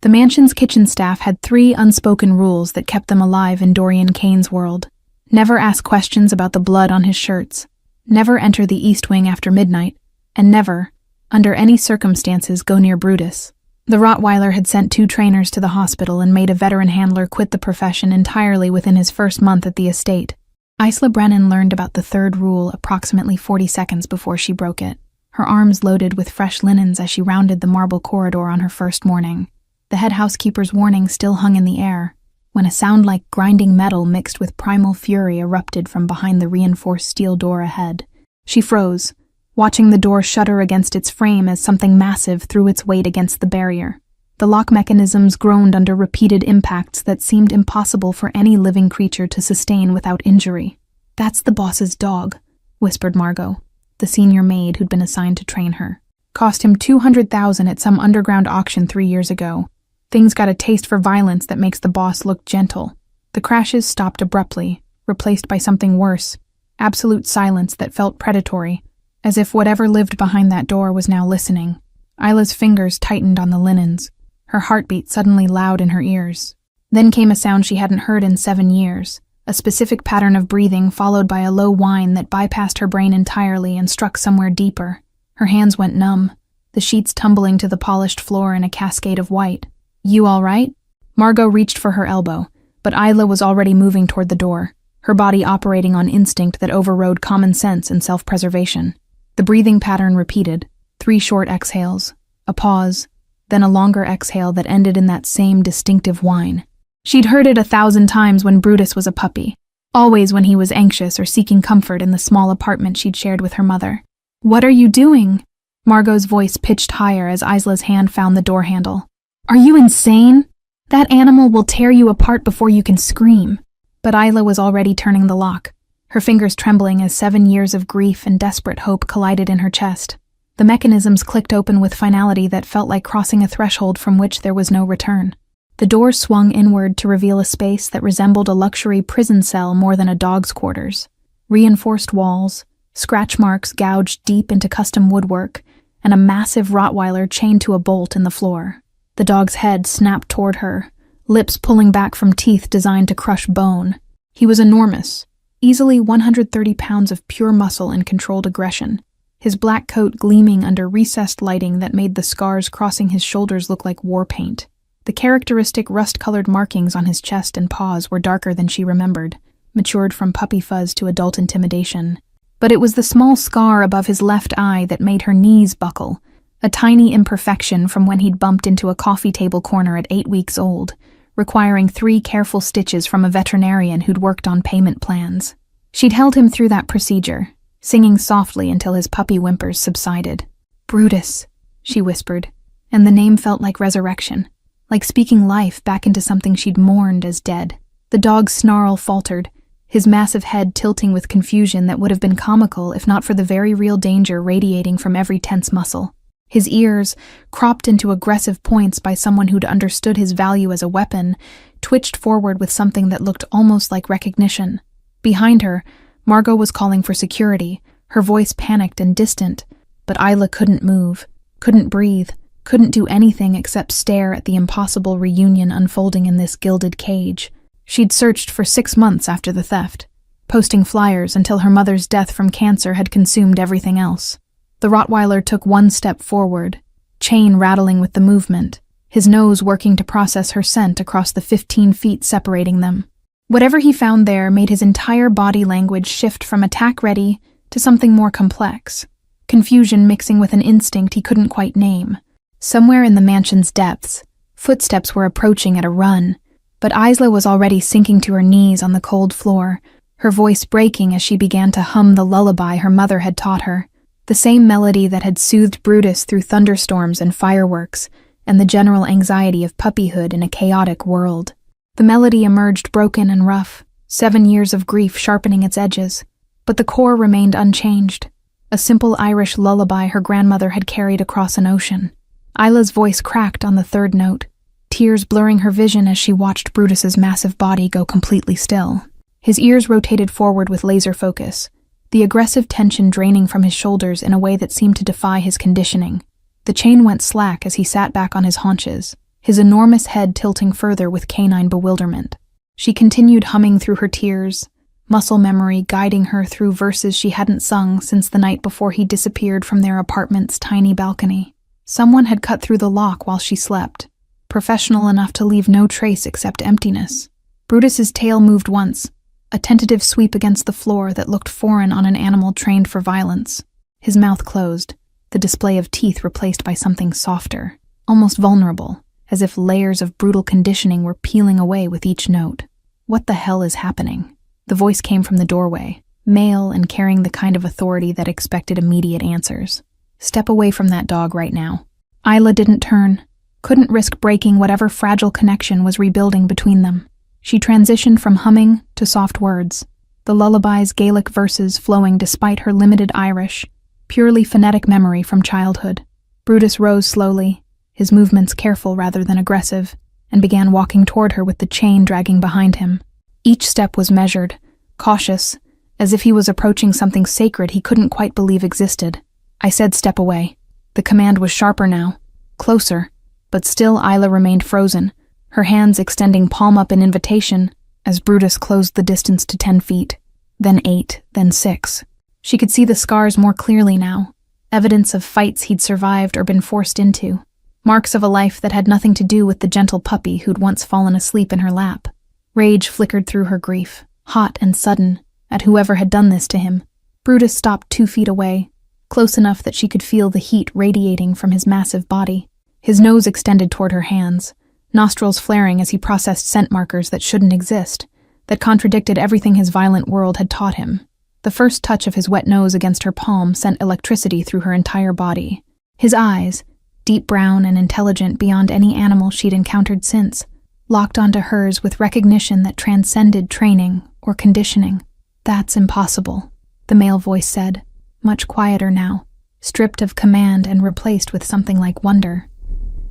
The mansion's kitchen staff had 3 unspoken rules that kept them alive in Dorian Kane's world. Never ask questions about the blood on his shirts, never enter the East Wing after midnight, and never, under any circumstances, go near Brutus. The Rottweiler had sent 2 trainers to the hospital and made a veteran handler quit the profession entirely within his first month at the estate. Isla Brennan learned about the 3rd rule approximately 40 seconds before she broke it, her arms loaded with fresh linens as she rounded the marble corridor on her first morning. The head housekeeper's warning still hung in the air, when a sound like grinding metal mixed with primal fury erupted from behind the reinforced steel door ahead. She froze, watching the door shudder against its frame as something massive threw its weight against the barrier. The lock mechanisms groaned under repeated impacts that seemed impossible for any living creature to sustain without injury. "That's the boss's dog," whispered Margot, the senior maid who'd been assigned to train her. "Cost him $200,000 at some underground auction 3 years ago. Thing's got a taste for violence that makes the boss look gentle." The crashes stopped abruptly, replaced by something worse, absolute silence that felt predatory, as if whatever lived behind that door was now listening. Isla's fingers tightened on the linens, her heartbeat suddenly loud in her ears. Then came a sound she hadn't heard in 7 years, a specific pattern of breathing followed by a low whine that bypassed her brain entirely and struck somewhere deeper. Her hands went numb, the sheets tumbling to the polished floor in a cascade of white. "You all right?" Margot reached for her elbow, but Isla was already moving toward the door, her body operating on instinct that overrode common sense and self-preservation. The breathing pattern repeated, 3 short exhales, a pause, then a longer exhale that ended in that same distinctive whine. She'd heard it 1,000 times when Brutus was a puppy, always when he was anxious or seeking comfort in the small apartment she'd shared with her mother. "What are you doing?" Margot's voice pitched higher as Isla's hand found the door handle. "Are you insane? That animal will tear you apart before you can scream." But Isla was already turning the lock, her fingers trembling as 7 years of grief and desperate hope collided in her chest. The mechanisms clicked open with finality that felt like crossing a threshold from which there was no return. The door swung inward to reveal a space that resembled a luxury prison cell more than a dog's quarters. Reinforced walls, scratch marks gouged deep into custom woodwork, and a massive Rottweiler chained to a bolt in the floor. The dog's head snapped toward her, lips pulling back from teeth designed to crush bone. He was enormous, easily 130 pounds of pure muscle and controlled aggression, his black coat gleaming under recessed lighting that made the scars crossing his shoulders look like war paint. The characteristic rust-colored markings on his chest and paws were darker than she remembered, matured from puppy fuzz to adult intimidation. But it was the small scar above his left eye that made her knees buckle, a tiny imperfection from when he'd bumped into a coffee table corner at 8 weeks old, requiring 3 careful stitches from a veterinarian who'd worked on payment plans. She'd held him through that procedure, singing softly until his puppy whimpers subsided. "Brutus," she whispered, and the name felt like resurrection, like speaking life back into something she'd mourned as dead. The dog's snarl faltered, his massive head tilting with confusion that would have been comical if not for the very real danger radiating from every tense muscle. His ears, cropped into aggressive points by someone who'd understood his value as a weapon, twitched forward with something that looked almost like recognition. Behind her, Margot was calling for security, her voice panicked and distant, but Isla couldn't move, couldn't breathe, couldn't do anything except stare at the impossible reunion unfolding in this gilded cage. She'd searched for 6 months after the theft, posting flyers until her mother's death from cancer had consumed everything else. The Rottweiler took 1 step forward, chain rattling with the movement, his nose working to process her scent across the 15 feet separating them. Whatever he found there made his entire body language shift from attack-ready to something more complex, confusion mixing with an instinct he couldn't quite name. Somewhere in the mansion's depths, footsteps were approaching at a run, but Isla was already sinking to her knees on the cold floor, her voice breaking as she began to hum the lullaby her mother had taught her. The same melody that had soothed Brutus through thunderstorms and fireworks, and the general anxiety of puppyhood in a chaotic world. The melody emerged broken and rough, 7 years of grief sharpening its edges, but the core remained unchanged, a simple Irish lullaby her grandmother had carried across an ocean. Isla's voice cracked on the 3rd note, tears blurring her vision as she watched Brutus's massive body go completely still. His ears rotated forward with laser focus, the aggressive tension draining from his shoulders in a way that seemed to defy his conditioning. The chain went slack as he sat back on his haunches, his enormous head tilting further with canine bewilderment. She continued humming through her tears, muscle memory guiding her through verses she hadn't sung since the night before he disappeared from their apartment's tiny balcony. Someone had cut through the lock while she slept, professional enough to leave no trace except emptiness. Brutus's tail moved once, a tentative sweep against the floor that looked foreign on an animal trained for violence. His mouth closed, the display of teeth replaced by something softer, almost vulnerable, as if layers of brutal conditioning were peeling away with each note. What the hell is happening? The voice came from the doorway, male and carrying the kind of authority that expected immediate answers. Step away from that dog right now. Isla didn't turn, couldn't risk breaking whatever fragile connection was rebuilding between them. She transitioned from humming to soft words, the lullaby's Gaelic verses flowing despite her limited Irish, purely phonetic memory from childhood. Brutus rose slowly, his movements careful rather than aggressive, and began walking toward her with the chain dragging behind him. Each step was measured, cautious, as if he was approaching something sacred he couldn't quite believe existed. I said step away. The command was sharper now, closer, but still Isla remained frozen, her hands extending palm up in invitation as Brutus closed the distance to 10 feet, then 8, then 6. She could see the scars more clearly now, evidence of fights he'd survived or been forced into, marks of a life that had nothing to do with the gentle puppy who'd once fallen asleep in her lap. Rage flickered through her grief, hot and sudden, at whoever had done this to him. Brutus stopped 2 feet away, close enough that she could feel the heat radiating from his massive body. His nose extended toward her hands, nostrils flaring as he processed scent markers that shouldn't exist, that contradicted everything his violent world had taught him. The first touch of his wet nose against her palm sent electricity through her entire body. His eyes, deep brown and intelligent beyond any animal she'd encountered since, locked onto hers with recognition that transcended training or conditioning. "That's impossible," the male voice said, much quieter now, stripped of command and replaced with something like wonder.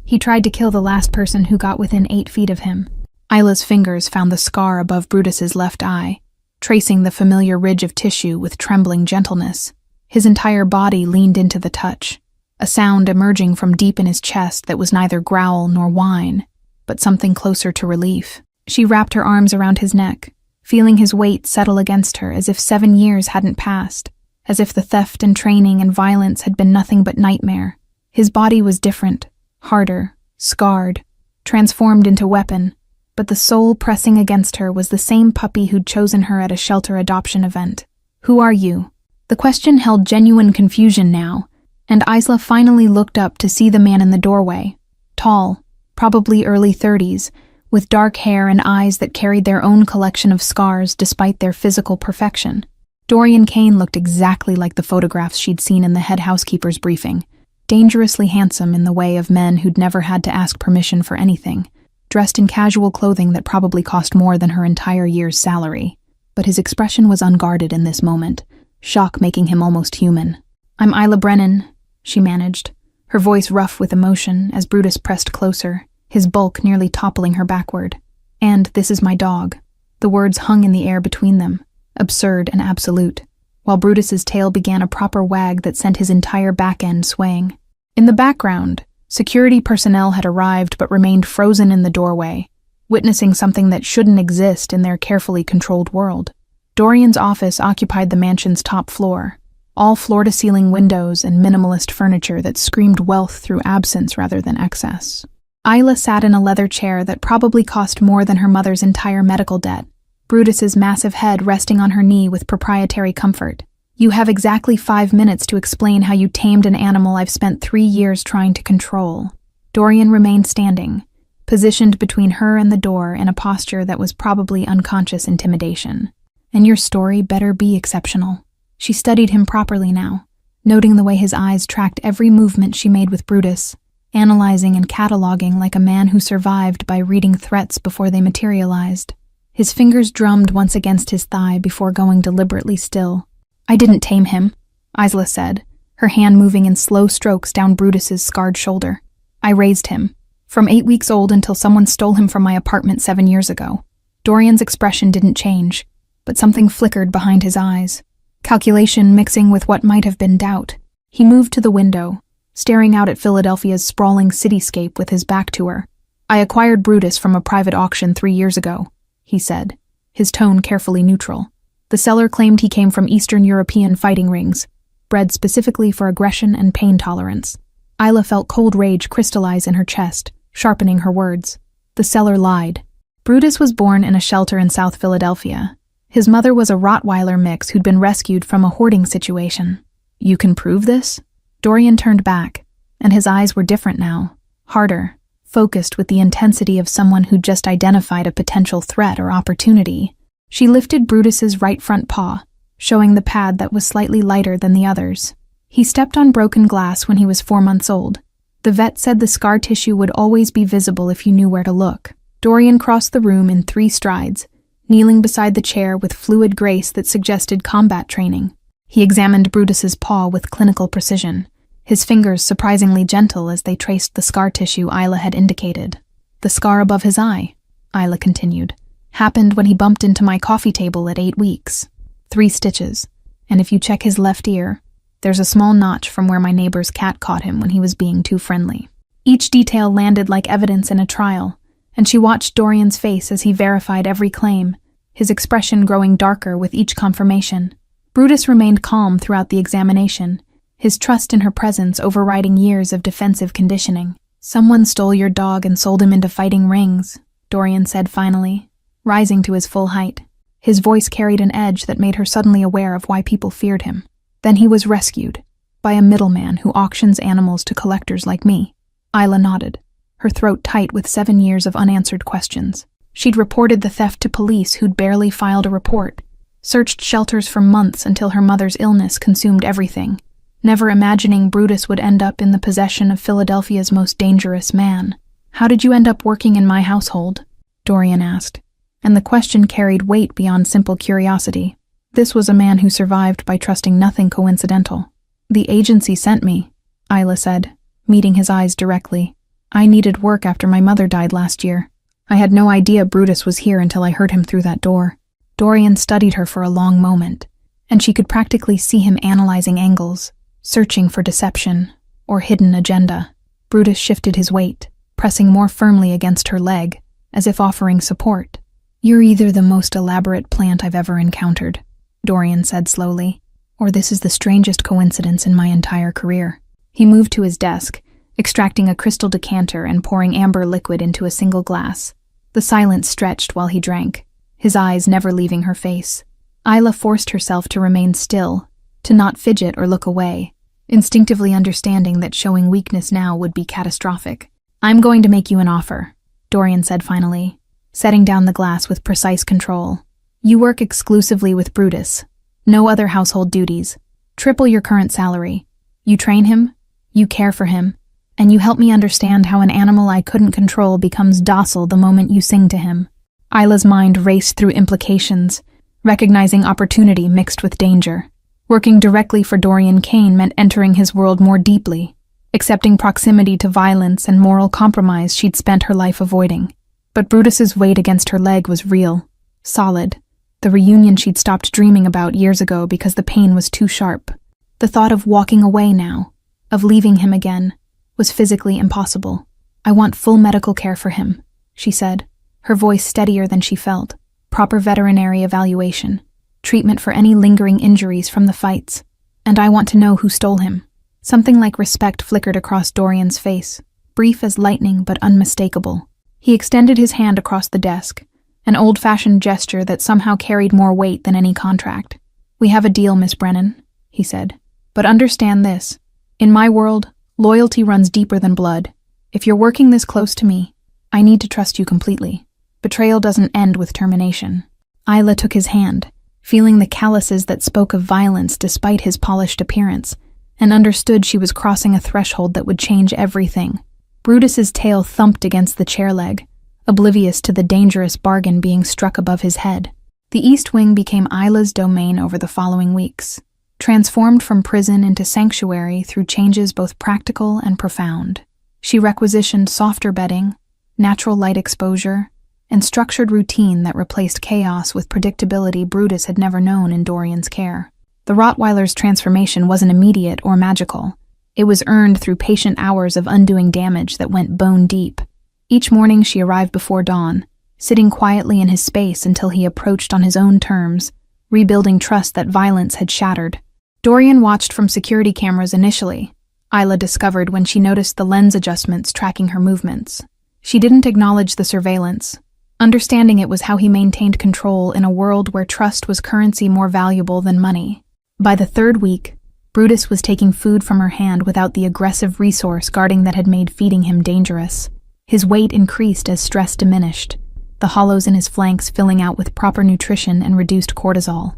He tried to kill the last person who got within 8 feet of him. Isla's fingers found the scar above Brutus's left eye, tracing the familiar ridge of tissue with trembling gentleness. His entire body leaned into the touch, a sound emerging from deep in his chest that was neither growl nor whine, but something closer to relief. She wrapped her arms around his neck, feeling his weight settle against her as if 7 years hadn't passed, as if the theft and training and violence had been nothing but nightmare. His body was different, harder, scarred, transformed into weapon, but the soul pressing against her was the same puppy who'd chosen her at a shelter adoption event. "Who are you?" The question held genuine confusion now, and Isla finally looked up to see the man in the doorway, tall, probably early 30s, with dark hair and eyes that carried their own collection of scars despite their physical perfection. Dorian Kane looked exactly like the photographs she'd seen in the head housekeeper's briefing, dangerously handsome in the way of men who'd never had to ask permission for anything, dressed in casual clothing that probably cost more than her entire year's salary. But his expression was unguarded in this moment, shock making him almost human. "I'm Isla Brennan," she managed, her voice rough with emotion as Brutus pressed closer, his bulk nearly toppling her backward. "And this is my dog." The words hung in the air between them, absurd and absolute, while Brutus's tail began a proper wag that sent his entire back end swaying. In the background, security personnel had arrived but remained frozen in the doorway, witnessing something that shouldn't exist in their carefully controlled world. Dorian's office occupied the mansion's top floor, all floor-to-ceiling windows and minimalist furniture that screamed wealth through absence rather than excess. Isla sat in a leather chair that probably cost more than her mother's entire medical debt, Brutus's massive head resting on her knee with proprietary comfort. "You have exactly 5 minutes to explain how you tamed an animal I've spent 3 years trying to control." Dorian remained standing, positioned between her and the door in a posture that was probably unconscious intimidation. "And your story better be exceptional." She studied him properly now, noting the way his eyes tracked every movement she made with Brutus, analyzing and cataloging like a man who survived by reading threats before they materialized. His fingers drummed once against his thigh before going deliberately still. "I didn't tame him," Isla said, her hand moving in slow strokes down Brutus's scarred shoulder. "I raised him, from 8 weeks old until someone stole him from my apartment 7 years ago." Dorian's expression didn't change, but something flickered behind his eyes, calculation mixing with what might have been doubt. He moved to the window, staring out at Philadelphia's sprawling cityscape with his back to her. I acquired Brutus from a private auction 3 years ago, he said, his tone carefully neutral. The seller claimed he came from Eastern European fighting rings, bred specifically for aggression and pain tolerance. Isla felt cold rage crystallize in her chest, sharpening her words. The seller lied. Brutus was born in a shelter in South Philadelphia. His mother was a Rottweiler mix who'd been rescued from a hoarding situation. You can prove this? Dorian turned back, and his eyes were different now, harder, focused with the intensity of someone who'd just identified a potential threat or opportunity. She lifted Brutus's right front paw, showing the pad that was slightly lighter than the others. He stepped on broken glass when he was 4 months old. The vet said the scar tissue would always be visible if you knew where to look. Dorian crossed the room in 3 strides, kneeling beside the chair with fluid grace that suggested combat training. He examined Brutus's paw with clinical precision, his fingers surprisingly gentle as they traced the scar tissue Isla had indicated. The scar above his eye, Isla continued, happened when he bumped into my coffee table at 8 weeks. 3 stitches, and if you check his left ear, there's a small notch from where my neighbor's cat caught him when he was being too friendly. Each detail landed like evidence in a trial, and she watched Dorian's face as he verified every claim, his expression growing darker with each confirmation. Brutus remained calm throughout the examination, his trust in her presence overriding years of defensive conditioning. Someone stole your dog and sold him into fighting rings, Dorian said finally, rising to his full height. His voice carried an edge that made her suddenly aware of why people feared him. Then he was rescued, by a middleman who auctions animals to collectors like me. Isla nodded, her throat tight with 7 years of unanswered questions. She'd reported the theft to police who'd barely filed a report, searched shelters for months until her mother's illness consumed everything, never imagining Brutus would end up in the possession of Philadelphia's most dangerous man. How did you end up working in my household? Dorian asked, and the question carried weight beyond simple curiosity. This was a man who survived by trusting nothing coincidental. The agency sent me, Isla said, meeting his eyes directly. I needed work after my mother died last year. I had no idea Brutus was here until I heard him through that door. Dorian studied her for a long moment, and she could practically see him analyzing angles, searching for deception or hidden agenda. Brutus shifted his weight, pressing more firmly against her leg, as if offering support. You're either the most elaborate plant I've ever encountered, Dorian said slowly, or this is the strangest coincidence in my entire career. He moved to his desk, extracting a crystal decanter and pouring amber liquid into a single glass. The silence stretched while he drank, his eyes never leaving her face. Isla forced herself to remain still, to not fidget or look away, instinctively understanding that showing weakness now would be catastrophic. I'm going to make you an offer, Dorian said finally, setting down the glass with precise control. You work exclusively with Brutus. No other household duties. Triple your current salary. You train him, you care for him, and you help me understand how an animal I couldn't control becomes docile the moment you sing to him. Isla's mind raced through implications, recognizing opportunity mixed with danger. Working directly for Dorian Kane meant entering his world more deeply, accepting proximity to violence and moral compromise she'd spent her life avoiding. But Brutus's weight against her leg was real, solid, the reunion she'd stopped dreaming about years ago because the pain was too sharp. The thought of walking away now, of leaving him again, was physically impossible. I want full medical care for him, she said, her voice steadier than she felt. Proper veterinary evaluation, treatment for any lingering injuries from the fights, and I want to know who stole him. Something like respect flickered across Dorian's face, brief as lightning but unmistakable. He extended his hand across the desk, an old-fashioned gesture that somehow carried more weight than any contract. We have a deal, Miss Brennan, he said. But understand this. In my world, loyalty runs deeper than blood. If you're working this close to me, I need to trust you completely. Betrayal doesn't end with termination. Isla took his hand, feeling the calluses that spoke of violence despite his polished appearance, and understood she was crossing a threshold that would change everything. Brutus's tail thumped against the chair leg, oblivious to the dangerous bargain being struck above his head. The East Wing became Isla's domain over the following weeks, transformed from prison into sanctuary through changes both practical and profound. She requisitioned softer bedding, natural light exposure, and structured routine that replaced chaos with predictability Brutus had never known in Dorian's care. The Rottweiler's transformation wasn't immediate or magical. It was earned through patient hours of undoing damage that went bone deep. Each morning she arrived before dawn, sitting quietly in his space until he approached on his own terms, rebuilding trust that violence had shattered. Dorian watched from security cameras initially, Isla discovered when she noticed the lens adjustments tracking her movements. She didn't acknowledge the surveillance, understanding it was how he maintained control in a world where trust was currency more valuable than money. By the third week, Brutus was taking food from her hand without the aggressive resource guarding that had made feeding him dangerous. His weight increased as stress diminished, the hollows in his flanks filling out with proper nutrition and reduced cortisol.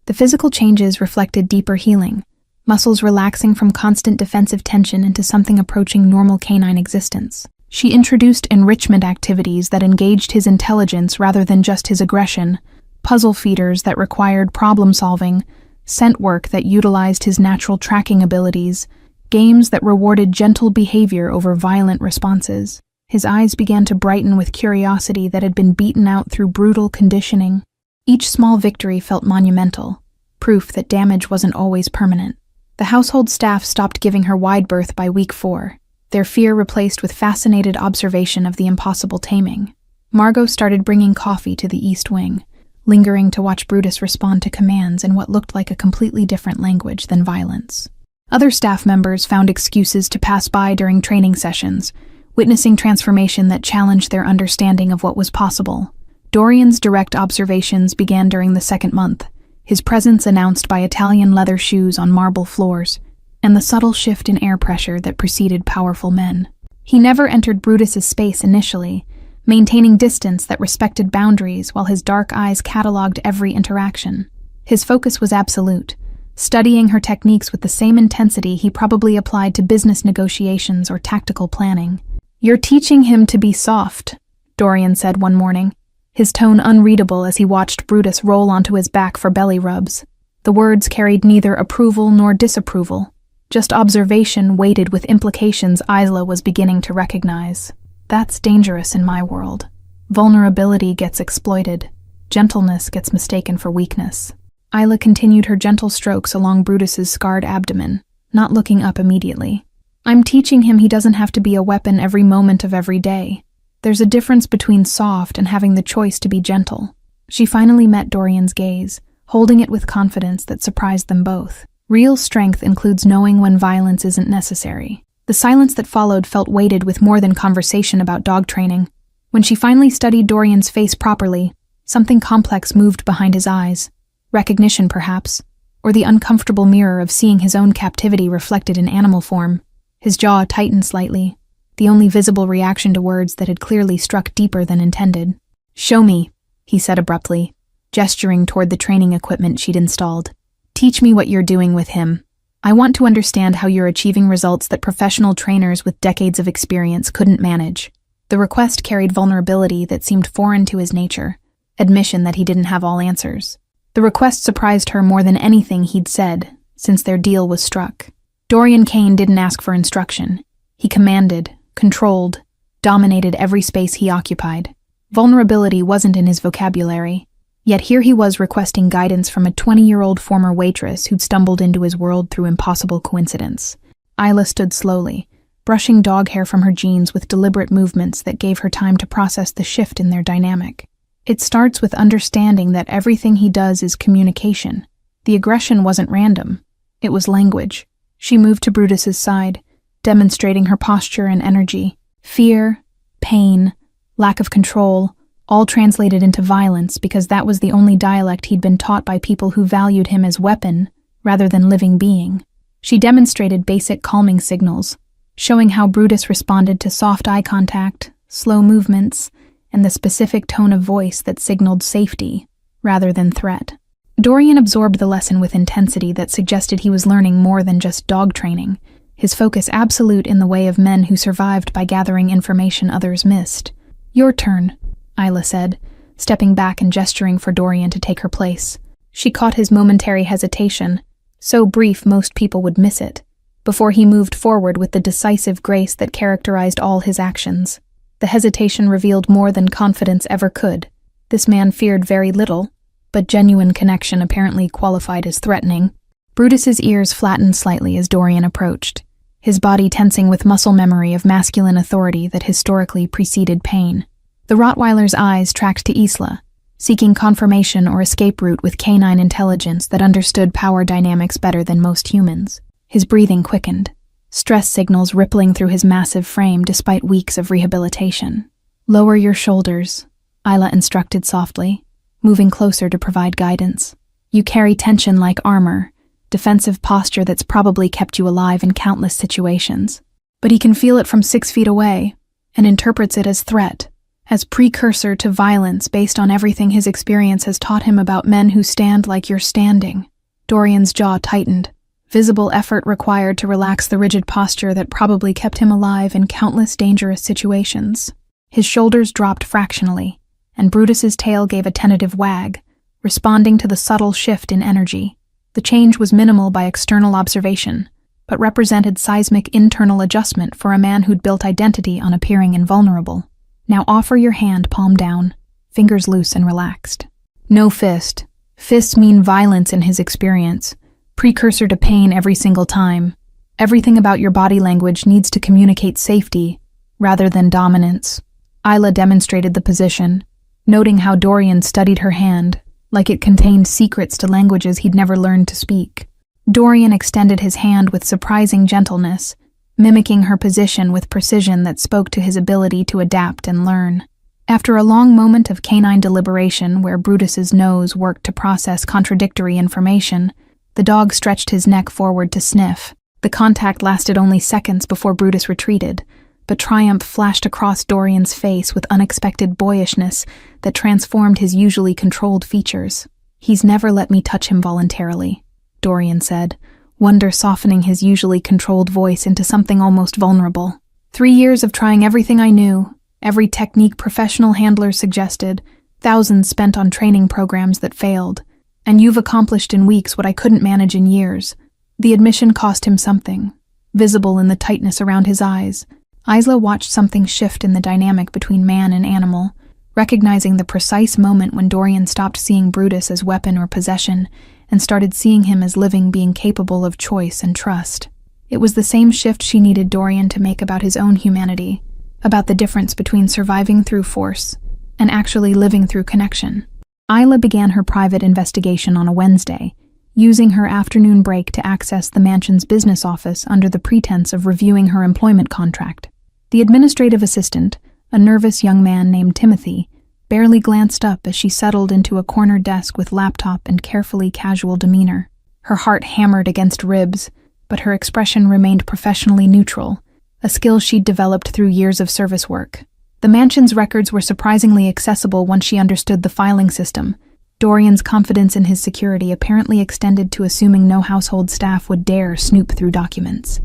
The physical changes reflected deeper healing, muscles relaxing from constant defensive tension into something approaching normal canine existence. She introduced enrichment activities that engaged his intelligence rather than just his aggression, puzzle feeders that required problem-solving, scent work that utilized his natural tracking abilities, games that rewarded gentle behavior over violent responses. His eyes began to brighten with curiosity that had been beaten out through brutal conditioning. Each small victory felt monumental, proof that damage wasn't always permanent. The household staff stopped giving her wide berth by week 4, their fear replaced with fascinated observation of the impossible taming. Margot started bringing coffee to the East Wing, lingering to watch Brutus respond to commands in what looked like a completely different language than violence. Other staff members found excuses to pass by during training sessions, witnessing transformation that challenged their understanding of what was possible. Dorian's direct observations began during the 2nd month, his presence announced by Italian leather shoes on marble floors, and the subtle shift in air pressure that preceded powerful men. He never entered Brutus's space initially, maintaining distance that respected boundaries while his dark eyes catalogued every interaction. His focus was absolute, studying her techniques with the same intensity he probably applied to business negotiations or tactical planning. "You're teaching him to be soft," Dorian said one morning, his tone unreadable as he watched Brutus roll onto his back for belly rubs. The words carried neither approval nor disapproval, just observation weighted with implications Isla was beginning to recognize. That's dangerous in my world. Vulnerability gets exploited. Gentleness gets mistaken for weakness. Isla continued her gentle strokes along Brutus's scarred abdomen, not looking up immediately. "I'm teaching him he doesn't have to be a weapon every moment of every day. There's a difference between soft and having the choice to be gentle." She finally met Dorian's gaze, holding it with confidence that surprised them both. Real strength includes knowing when violence isn't necessary. The silence that followed felt weighted with more than conversation about dog training. When she finally studied Dorian's face properly, something complex moved behind his eyes. Recognition, perhaps, or the uncomfortable mirror of seeing his own captivity reflected in animal form. His jaw tightened slightly, the only visible reaction to words that had clearly struck deeper than intended. "Show me," he said abruptly, gesturing toward the training equipment she'd installed. "Teach me what you're doing with him. I want to understand how you're achieving results that professional trainers with decades of experience couldn't manage." The request carried vulnerability that seemed foreign to his nature, admission that he didn't have all answers. The request surprised her more than anything he'd said since their deal was struck. Dorian Kane didn't ask for instruction. He commanded, controlled, dominated every space he occupied. Vulnerability wasn't in his vocabulary, yet here he was requesting guidance from a 20-year-old former waitress who'd stumbled into his world through impossible coincidence. Isla stood slowly, brushing dog hair from her jeans with deliberate movements that gave her time to process the shift in their dynamic. It starts with understanding that everything he does is communication. The aggression wasn't random. It was language. She moved to Brutus's side, demonstrating her posture and energy. Fear, pain, lack of control, all translated into violence because that was the only dialect he'd been taught by people who valued him as weapon rather than living being. She demonstrated basic calming signals, showing how Brutus responded to soft eye contact, slow movements, and the specific tone of voice that signaled safety rather than threat. Dorian absorbed the lesson with intensity that suggested he was learning more than just dog training, his focus absolute in the way of men who survived by gathering information others missed. "Your turn," Isla said, stepping back and gesturing for Dorian to take her place. She caught his momentary hesitation, so brief most people would miss it, before he moved forward with the decisive grace that characterized all his actions. The hesitation revealed more than confidence ever could. This man feared very little, but genuine connection apparently qualified as threatening. Brutus's ears flattened slightly as Dorian approached, his body tensing with muscle memory of masculine authority that historically preceded pain. The Rottweiler's eyes tracked to Isla, seeking confirmation or escape route with canine intelligence that understood power dynamics better than most humans. His breathing quickened, stress signals rippling through his massive frame despite weeks of rehabilitation. "Lower your shoulders," Isla instructed softly, moving closer to provide guidance. "You carry tension like armor, defensive posture that's probably kept you alive in countless situations." But he can feel it from 6 feet away and interprets it as threat, as precursor to violence based on everything his experience has taught him about men who stand like you're standing. Dorian's jaw tightened, visible effort required to relax the rigid posture that probably kept him alive in countless dangerous situations. His shoulders dropped fractionally, and Brutus's tail gave a tentative wag, responding to the subtle shift in energy. The change was minimal by external observation, but represented seismic internal adjustment for a man who'd built identity on appearing invulnerable. "Now offer your hand palm down, fingers loose and relaxed." No fist. Fists mean violence in his experience, precursor to pain every single time. Everything about your body language needs to communicate safety, rather than dominance. Isla demonstrated the position, noting how Dorian studied her hand, like it contained secrets to languages he'd never learned to speak. Dorian extended his hand with surprising gentleness, mimicking her position with precision that spoke to his ability to adapt and learn. After a long moment of canine deliberation where Brutus's nose worked to process contradictory information, the dog stretched his neck forward to sniff. The contact lasted only seconds before Brutus retreated, but triumph flashed across Dorian's face with unexpected boyishness that transformed his usually controlled features. "He's never let me touch him voluntarily," Dorian said, wonder softening his usually controlled voice into something almost vulnerable. "3 years of trying everything I knew, every technique professional handlers suggested, thousands spent on training programs that failed, and you've accomplished in weeks what I couldn't manage in years." The admission cost him something, visible in the tightness around his eyes. Isla watched something shift in the dynamic between man and animal, recognizing the precise moment when Dorian stopped seeing Brutus as weapon or possession and started seeing him as living being capable of choice and trust. It was the same shift she needed Dorian to make about his own humanity, about the difference between surviving through force and actually living through connection. Isla began her private investigation on a Wednesday, using her afternoon break to access the mansion's business office under the pretense of reviewing her employment contract. The administrative assistant, a nervous young man named Timothy, barely glanced up as she settled into a corner desk with laptop and carefully casual demeanor. Her heart hammered against ribs, but her expression remained professionally neutral, a skill she'd developed through years of service work. The mansion's records were surprisingly accessible once she understood the filing system. Dorian's confidence in his security apparently extended to assuming no household staff would dare snoop through documents.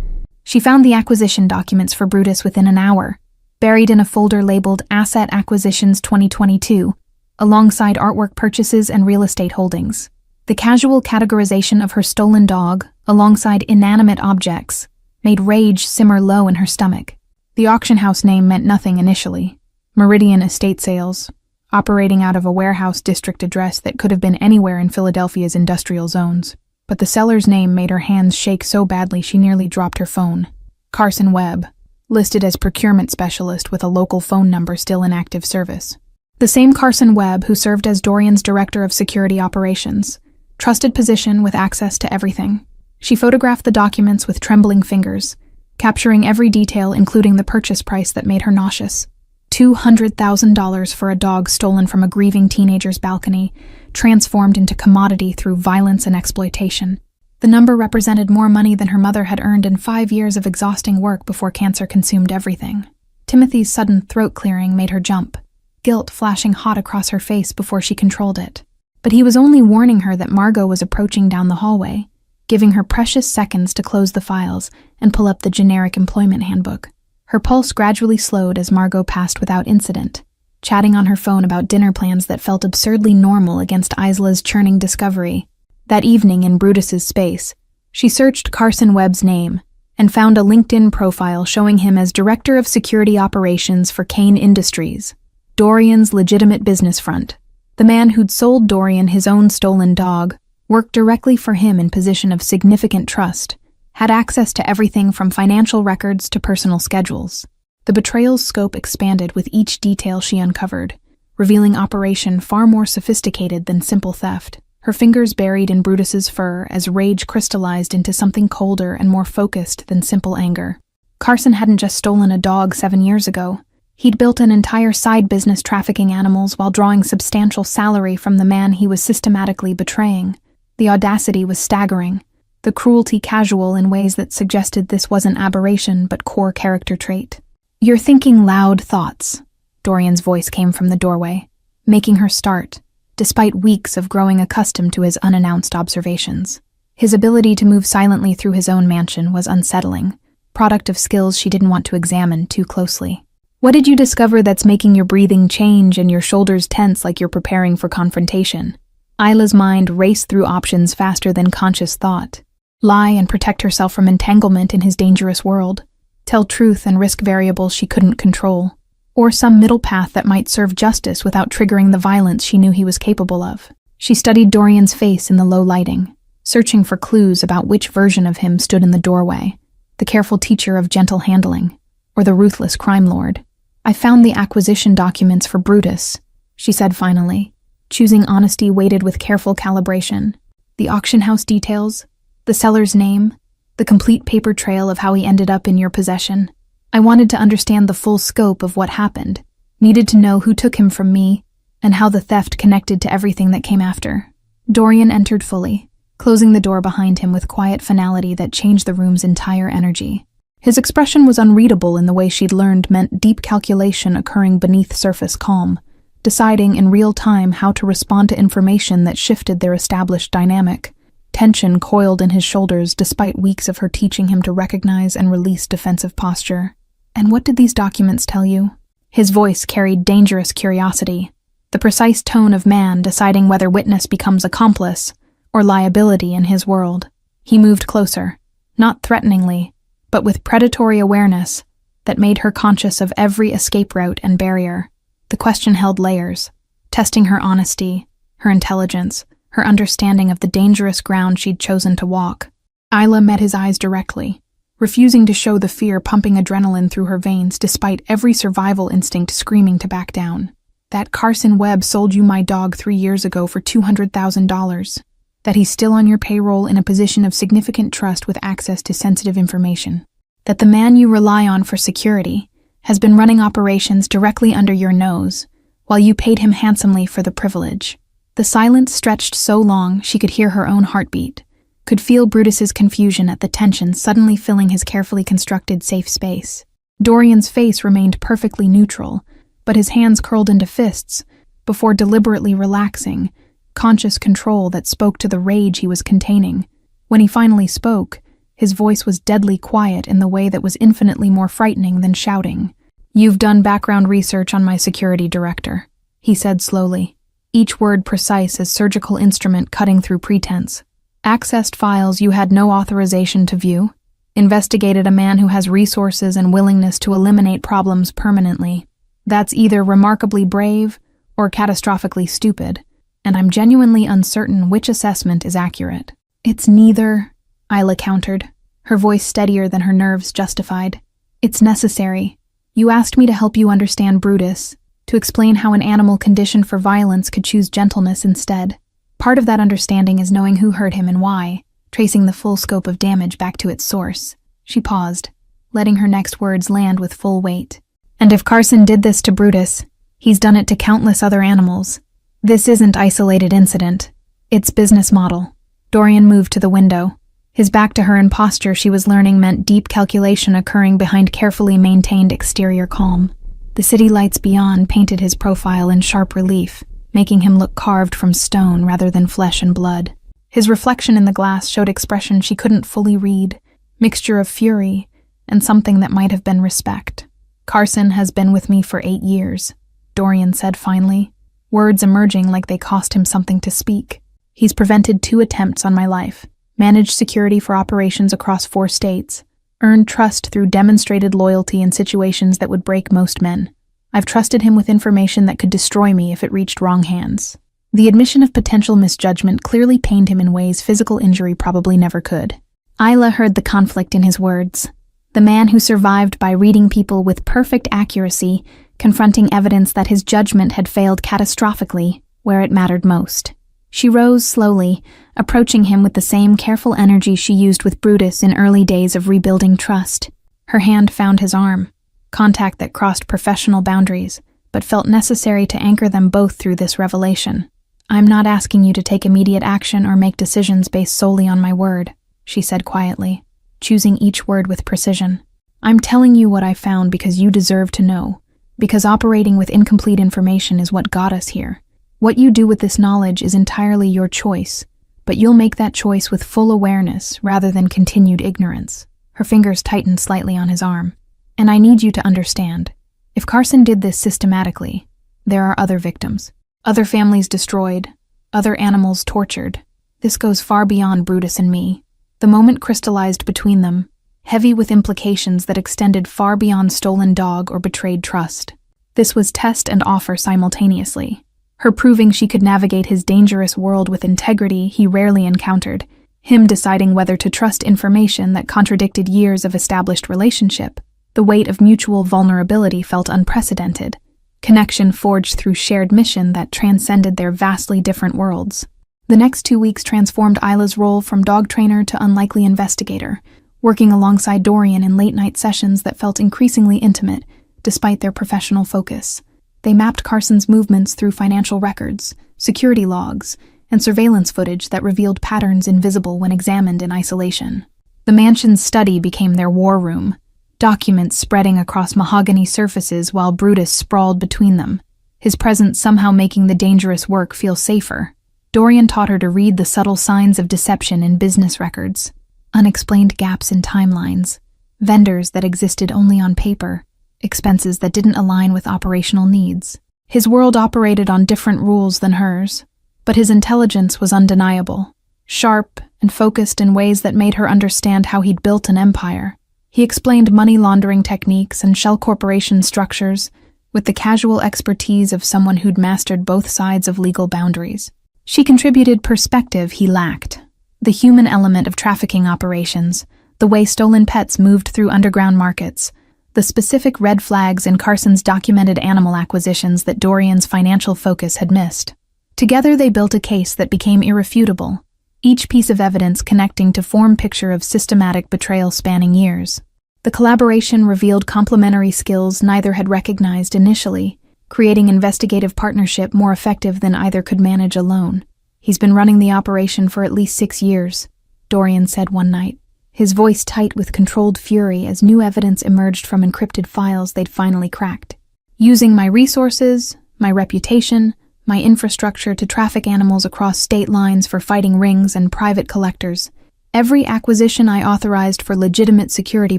She found the acquisition documents for Brutus within an hour, buried in a folder labeled Asset Acquisitions 2022, alongside artwork purchases and real estate holdings. The casual categorization of her stolen dog, alongside inanimate objects, made rage simmer low in her stomach. The auction house name meant nothing initially. Meridian Estate Sales, operating out of a warehouse district address that could have been anywhere in Philadelphia's industrial zones. But the seller's name made her hands shake so badly she nearly dropped her phone. Carson Webb, listed as procurement specialist with a local phone number still in active service. The same Carson Webb who served as Dorian's director of security operations. Trusted position with access to everything. She photographed the documents with trembling fingers, capturing every detail including the purchase price that made her nauseous. $200,000 for a dog stolen from a grieving teenager's balcony, transformed into commodity through violence and exploitation. The number represented more money than her mother had earned in 5 years of exhausting work before cancer consumed everything. Timothy's sudden throat clearing made her jump, guilt flashing hot across her face before she controlled it. But he was only warning her that Margot was approaching down the hallway, giving her precious seconds to close the files and pull up the generic employment handbook. Her pulse gradually slowed as Margot passed without incident, chatting on her phone about dinner plans that felt absurdly normal against Isla's churning discovery. That evening in Brutus's space, she searched Carson Webb's name and found a LinkedIn profile showing him as Director of Security Operations for Kane Industries, Dorian's legitimate business front. The man who'd sold Dorian his own stolen dog worked directly for him in position of significant trust, had access to everything from financial records to personal schedules. The betrayal's scope expanded with each detail she uncovered, revealing operation far more sophisticated than simple theft. Her fingers buried in Brutus's fur as rage crystallized into something colder and more focused than simple anger. Carson hadn't just stolen a dog 7 years ago. He'd built an entire side business trafficking animals while drawing substantial salary from the man he was systematically betraying. The audacity was staggering, the cruelty casual in ways that suggested this wasn't aberration but core character trait. "You're thinking loud thoughts," Dorian's voice came from the doorway, making her start, despite weeks of growing accustomed to his unannounced observations. His ability to move silently through his own mansion was unsettling, product of skills she didn't want to examine too closely. "What did you discover that's making your breathing change and your shoulders tense like you're preparing for confrontation?" Isla's mind raced through options faster than conscious thought. Lie and protect herself from entanglement in his dangerous world. Tell truth and risk variables she couldn't control. Or some middle path that might serve justice without triggering the violence she knew he was capable of. She studied Dorian's face in the low lighting, searching for clues about which version of him stood in the doorway, the careful teacher of gentle handling, or the ruthless crime lord. "I found the acquisition documents for Brutus," she said finally, choosing honesty weighted with careful calibration. "The auction house details, the seller's name, the complete paper trail of how he ended up in your possession. I wanted to understand the full scope of what happened, needed to know who took him from me, and how the theft connected to everything that came after." Dorian entered fully, closing the door behind him with quiet finality that changed the room's entire energy. His expression was unreadable in the way she'd learned meant deep calculation occurring beneath surface calm, deciding in real time how to respond to information that shifted their established dynamic. Tension coiled in his shoulders despite weeks of her teaching him to recognize and release defensive posture. "And what did these documents tell you?" His voice carried dangerous curiosity, the precise tone of man deciding whether witness becomes accomplice or liability in his world. He moved closer, not threateningly, but with predatory awareness that made her conscious of every escape route and barrier. The question held layers, testing her honesty, her intelligence, her understanding of the dangerous ground she'd chosen to walk. Isla met his eyes directly, refusing to show the fear pumping adrenaline through her veins despite every survival instinct screaming to back down. "That Carson Webb sold you my dog 3 years ago for $200,000. That he's still on your payroll in a position of significant trust with access to sensitive information. That the man you rely on for security has been running operations directly under your nose, while you paid him handsomely for the privilege." The silence stretched so long she could hear her own heartbeat, could feel Brutus's confusion at the tension suddenly filling his carefully constructed safe space. Dorian's face remained perfectly neutral, but his hands curled into fists before deliberately relaxing, conscious control that spoke to the rage he was containing. When he finally spoke, his voice was deadly quiet in the way that was infinitely more frightening than shouting. "You've done background research on my security director," he said slowly, each word precise as surgical instrument cutting through pretense. "Accessed files you had no authorization to view. Investigated a man who has resources and willingness to eliminate problems permanently. That's either remarkably brave or catastrophically stupid, and I'm genuinely uncertain which assessment is accurate." "It's neither," Isla countered, her voice steadier than her nerves justified. "It's necessary. You asked me to help you understand Brutus, to explain how an animal conditioned for violence could choose gentleness instead. Part of that understanding is knowing who hurt him and why, tracing the full scope of damage back to its source." She paused, letting her next words land with full weight. "And if Carson did this to Brutus, he's done it to countless other animals. This isn't isolated incident. It's business model." Dorian moved to the window, his back to her in posture she was learning meant deep calculation occurring behind carefully maintained exterior calm. The city lights beyond painted his profile in sharp relief, making him look carved from stone rather than flesh and blood. His reflection in the glass showed expression she couldn't fully read, mixture of fury and something that might have been respect. "Carson has been with me for 8 years, Dorian said finally, words emerging like they cost him something to speak. "He's prevented 2 attempts on my life, managed security for operations across 4 states, earned trust through demonstrated loyalty in situations that would break most men. I've trusted him with information that could destroy me if it reached wrong hands." The admission of potential misjudgment clearly pained him in ways physical injury probably never could. Isla heard the conflict in his words. The man who survived by reading people with perfect accuracy, confronting evidence that his judgment had failed catastrophically where it mattered most. She rose slowly, approaching him with the same careful energy she used with Brutus in early days of rebuilding trust. Her hand found his arm, contact that crossed professional boundaries, but felt necessary to anchor them both through this revelation. "I'm not asking you to take immediate action or make decisions based solely on my word," she said quietly, choosing each word with precision. "I'm telling you what I found because you deserve to know, because operating with incomplete information is what got us here. What you do with this knowledge is entirely your choice, but you'll make that choice with full awareness rather than continued ignorance." Her fingers tightened slightly on his arm. "And I need you to understand, if Carson did this systematically, there are other victims, other families destroyed, other animals tortured. This goes far beyond Brutus and me." The moment crystallized between them, heavy with implications that extended far beyond stolen dog or betrayed trust. This was test and offer simultaneously. Her proving she could navigate his dangerous world with integrity he rarely encountered, him deciding whether to trust information that contradicted years of established relationship. The weight of mutual vulnerability felt unprecedented, connection forged through shared mission that transcended their vastly different worlds. The next 2 weeks transformed Isla's role from dog trainer to unlikely investigator, working alongside Dorian in late-night sessions that felt increasingly intimate, despite their professional focus. They mapped Carson's movements through financial records, security logs, and surveillance footage that revealed patterns invisible when examined in isolation. The mansion's study became their war room, documents spreading across mahogany surfaces while Brutus sprawled between them, his presence somehow making the dangerous work feel safer. Dorian taught her to read the subtle signs of deception in business records, unexplained gaps in timelines, vendors that existed only on paper, expenses that didn't align with operational needs. His world operated on different rules than hers, but his intelligence was undeniable, sharp and focused in ways that made her understand how he'd built an empire. He explained money laundering techniques and shell corporation structures with the casual expertise of someone who'd mastered both sides of legal boundaries. She contributed perspective he lacked, the human element of trafficking operations, the way stolen pets moved through underground markets, the specific red flags in Carson's documented animal acquisitions that Dorian's financial focus had missed. Together they built a case that became irrefutable, each piece of evidence connecting to form picture of systematic betrayal spanning years. The collaboration revealed complementary skills neither had recognized initially, creating investigative partnership more effective than either could manage alone. "He's been running the operation for at least 6 years, Dorian said one night, his voice tight with controlled fury as new evidence emerged from encrypted files they'd finally cracked. "Using my resources, my reputation, my infrastructure to traffic animals across state lines for fighting rings and private collectors. Every acquisition I authorized for legitimate security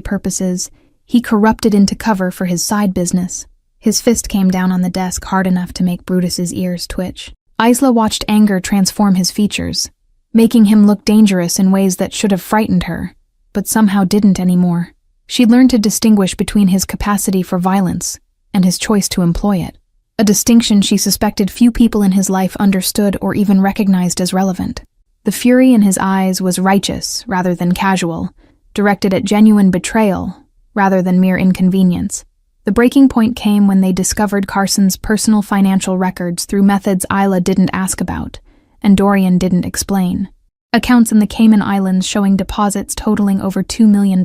purposes, he corrupted into cover for his side business." His fist came down on the desk hard enough to make Brutus's ears twitch. Isla watched anger transform his features, making him look dangerous in ways that should have frightened her, but somehow didn't anymore. She'd learned to distinguish between his capacity for violence and his choice to employ it, a distinction she suspected few people in his life understood or even recognized as relevant. The fury in his eyes was righteous rather than casual, directed at genuine betrayal rather than mere inconvenience. The breaking point came when they discovered Carson's personal financial records through methods Isla didn't ask about, and Dorian didn't explain. Accounts in the Cayman Islands showing deposits totaling over $2 million,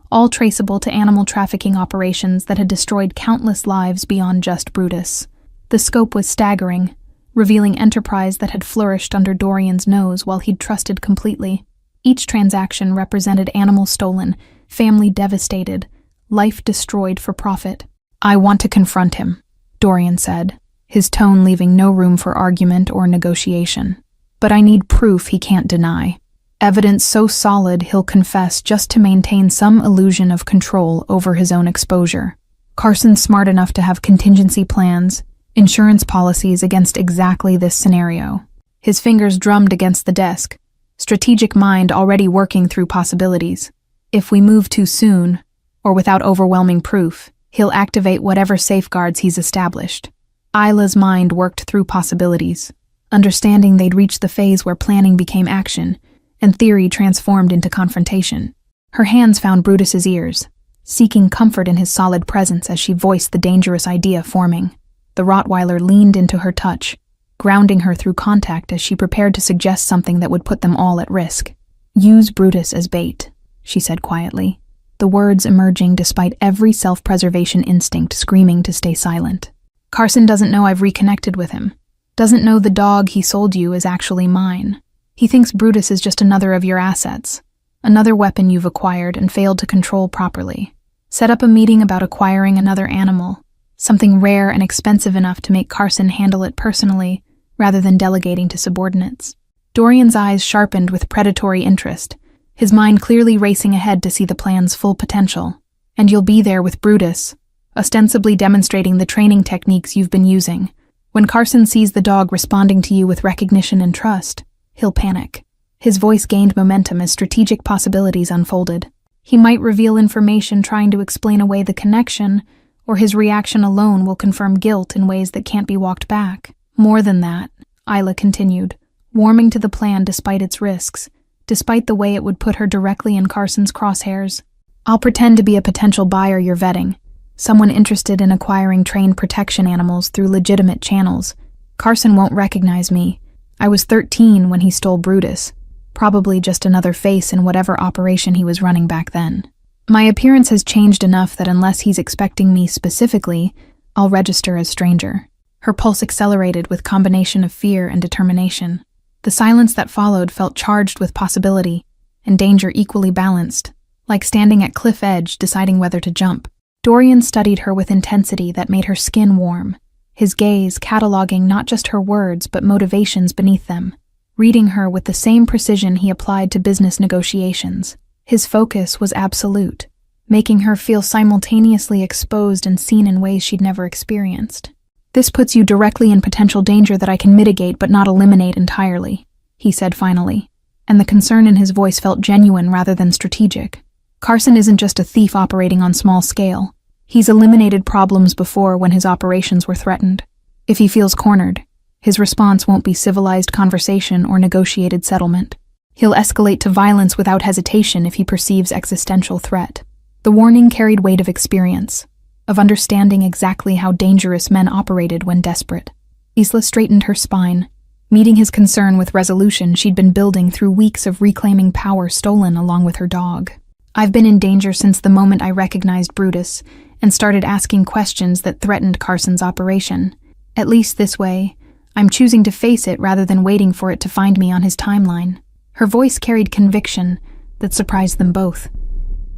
all traceable to animal trafficking operations that had destroyed countless lives beyond just Brutus. The scope was staggering, revealing enterprise that had flourished under Dorian's nose while he'd trusted completely. Each transaction represented animal stolen, family devastated, life destroyed for profit. "I want to confront him," Dorian said, his tone leaving no room for argument or negotiation. "But I need proof he can't deny. Evidence so solid he'll confess just to maintain some illusion of control over his own exposure. Carson's smart enough to have contingency plans, insurance policies against exactly this scenario." His fingers drummed against the desk, strategic mind already working through possibilities. If we move too soon, or without overwhelming proof, he'll activate whatever safeguards he's established. Isla's mind worked through possibilities, understanding they'd reached the phase where planning became action, and theory transformed into confrontation. Her hands found Brutus's ears, seeking comfort in his solid presence as she voiced the dangerous idea forming. The Rottweiler leaned into her touch, grounding her through contact as she prepared to suggest something that would put them all at risk. "Use Brutus as bait," she said quietly, the words emerging despite every self-preservation instinct screaming to stay silent. "Carson doesn't know I've reconnected with him. Doesn't know the dog he sold you is actually mine. He thinks Brutus is just another of your assets, another weapon you've acquired and failed to control properly. Set up a meeting about acquiring another animal, something rare and expensive enough to make Carson handle it personally rather than delegating to subordinates." Dorian's eyes sharpened with predatory interest, his mind clearly racing ahead to see the plan's full potential. "And you'll be there with Brutus, ostensibly demonstrating the training techniques you've been using. When Carson sees the dog responding to you with recognition and trust, he'll panic." His voice gained momentum as strategic possibilities unfolded. He might reveal information trying to explain away the connection, or his reaction alone will confirm guilt in ways that can't be walked back. "More than that," Isla continued, warming to the plan despite its risks, despite the way it would put her directly in Carson's crosshairs. "I'll pretend to be a potential buyer you're vetting, someone interested in acquiring trained protection animals through legitimate channels. Carson won't recognize me. I was 13 when he stole Brutus, probably just another face in whatever operation he was running back then. My appearance has changed enough that unless he's expecting me specifically, I'll register as stranger." Her pulse accelerated with combination of fear and determination. The silence that followed felt charged with possibility, and danger equally balanced, like standing at cliff edge deciding whether to jump. Dorian studied her with intensity that made her skin warm, his gaze cataloging not just her words but motivations beneath them, reading her with the same precision he applied to business negotiations. His focus was absolute, making her feel simultaneously exposed and seen in ways she'd never experienced. "This puts you directly in potential danger that I can mitigate but not eliminate entirely," he said finally, and the concern in his voice felt genuine rather than strategic. "Carson isn't just a thief operating on small scale. He's eliminated problems before when his operations were threatened. If he feels cornered, his response won't be civilized conversation or negotiated settlement. He'll escalate to violence without hesitation if he perceives existential threat." The warning carried weight of experience, of understanding exactly how dangerous men operated when desperate. Isla straightened her spine, meeting his concern with resolution she'd been building through weeks of reclaiming power stolen along with her dog. "I've been in danger since the moment I recognized Brutus and started asking questions that threatened Carson's operation. At least this way, I'm choosing to face it rather than waiting for it to find me on his timeline." Her voice carried conviction that surprised them both.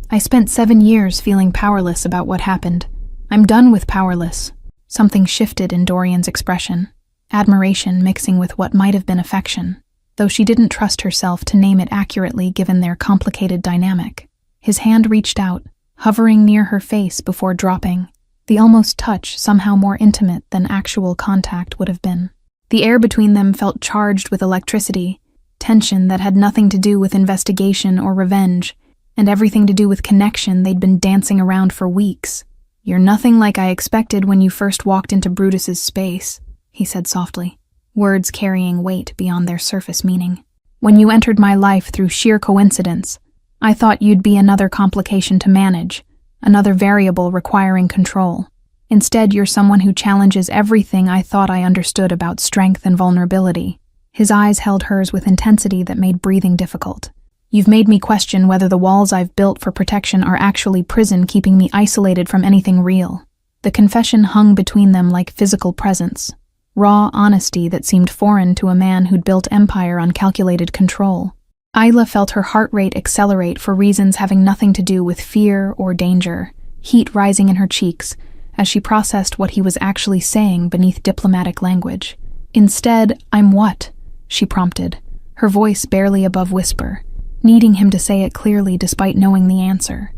"I spent 7 years feeling powerless about what happened. I'm done with powerless." Something shifted in Dorian's expression, admiration mixing with what might have been affection, though she didn't trust herself to name it accurately given their complicated dynamic. His hand reached out, hovering near her face before dropping, the almost touch somehow more intimate than actual contact would have been. The air between them felt charged with electricity, tension that had nothing to do with investigation or revenge, and everything to do with connection they'd been dancing around for weeks. "You're nothing like I expected when you first walked into Brutus's space," he said softly, words carrying weight beyond their surface meaning. "When you entered my life through sheer coincidence, I thought you'd be another complication to manage, another variable requiring control. Instead, you're someone who challenges everything I thought I understood about strength and vulnerability." His eyes held hers with intensity that made breathing difficult. "You've made me question whether the walls I've built for protection are actually prison keeping me isolated from anything real." The confession hung between them like physical presence, raw honesty that seemed foreign to a man who'd built empire on calculated control. Isla felt her heart rate accelerate for reasons having nothing to do with fear or danger, heat rising in her cheeks as she processed what he was actually saying beneath diplomatic language. "Instead, I'm what?" she prompted, her voice barely above whisper, needing him to say it clearly despite knowing the answer.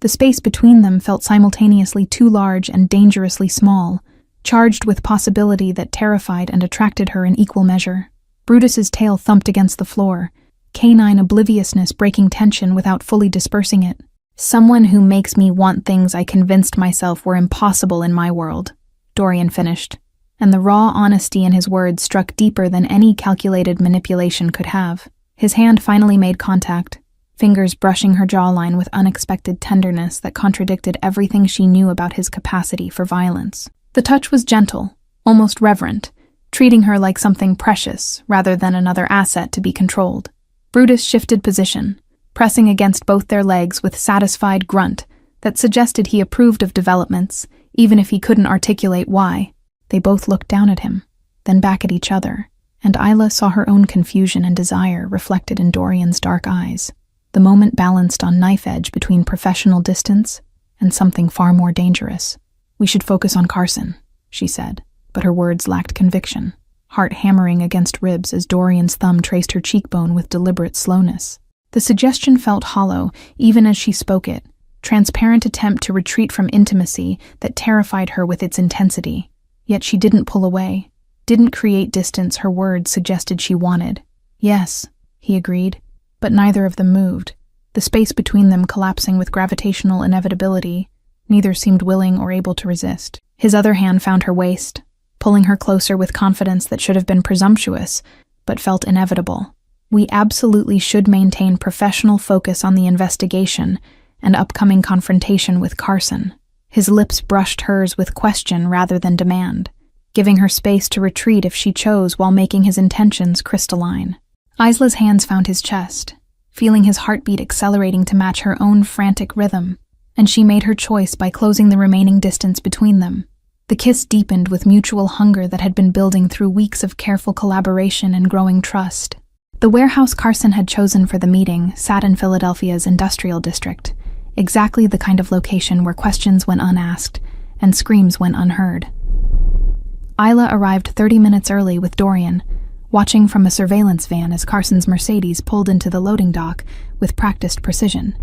The space between them felt simultaneously too large and dangerously small, charged with possibility that terrified and attracted her in equal measure. Brutus's tail thumped against the floor, canine obliviousness breaking tension without fully dispersing it. "Someone who makes me want things I convinced myself were impossible in my world," Dorian finished, and the raw honesty in his words struck deeper than any calculated manipulation could have. His hand finally made contact, fingers brushing her jawline with unexpected tenderness that contradicted everything she knew about his capacity for violence. The touch was gentle, almost reverent, treating her like something precious rather than another asset to be controlled. Brutus shifted position, pressing against both their legs with satisfied grunt that suggested he approved of developments, even if he couldn't articulate why. They both looked down at him, then back at each other, and Isla saw her own confusion and desire reflected in Dorian's dark eyes. The moment balanced on knife edge between professional distance and something far more dangerous. "We should focus on Carson," she said, but her words lacked conviction, heart hammering against ribs as Dorian's thumb traced her cheekbone with deliberate slowness. The suggestion felt hollow, even as she spoke it, transparent attempt to retreat from intimacy that terrified her with its intensity. Yet she didn't pull away, didn't create distance her words suggested she wanted. "Yes," he agreed, but neither of them moved, the space between them collapsing with gravitational inevitability. Neither seemed willing or able to resist. His other hand found her waist, pulling her closer with confidence that should have been presumptuous, but felt inevitable. "We absolutely should maintain professional focus on the investigation and upcoming confrontation with Carson." His lips brushed hers with question rather than demand, giving her space to retreat if she chose while making his intentions crystalline. Isla's hands found his chest, feeling his heartbeat accelerating to match her own frantic rhythm, and she made her choice by closing the remaining distance between them. The kiss deepened with mutual hunger that had been building through weeks of careful collaboration and growing trust. The warehouse Carson had chosen for the meeting sat in Philadelphia's industrial district, exactly the kind of location where questions went unasked and screams went unheard. Isla arrived 30 minutes early with Dorian, watching from a surveillance van as Carson's Mercedes pulled into the loading dock with practiced precision.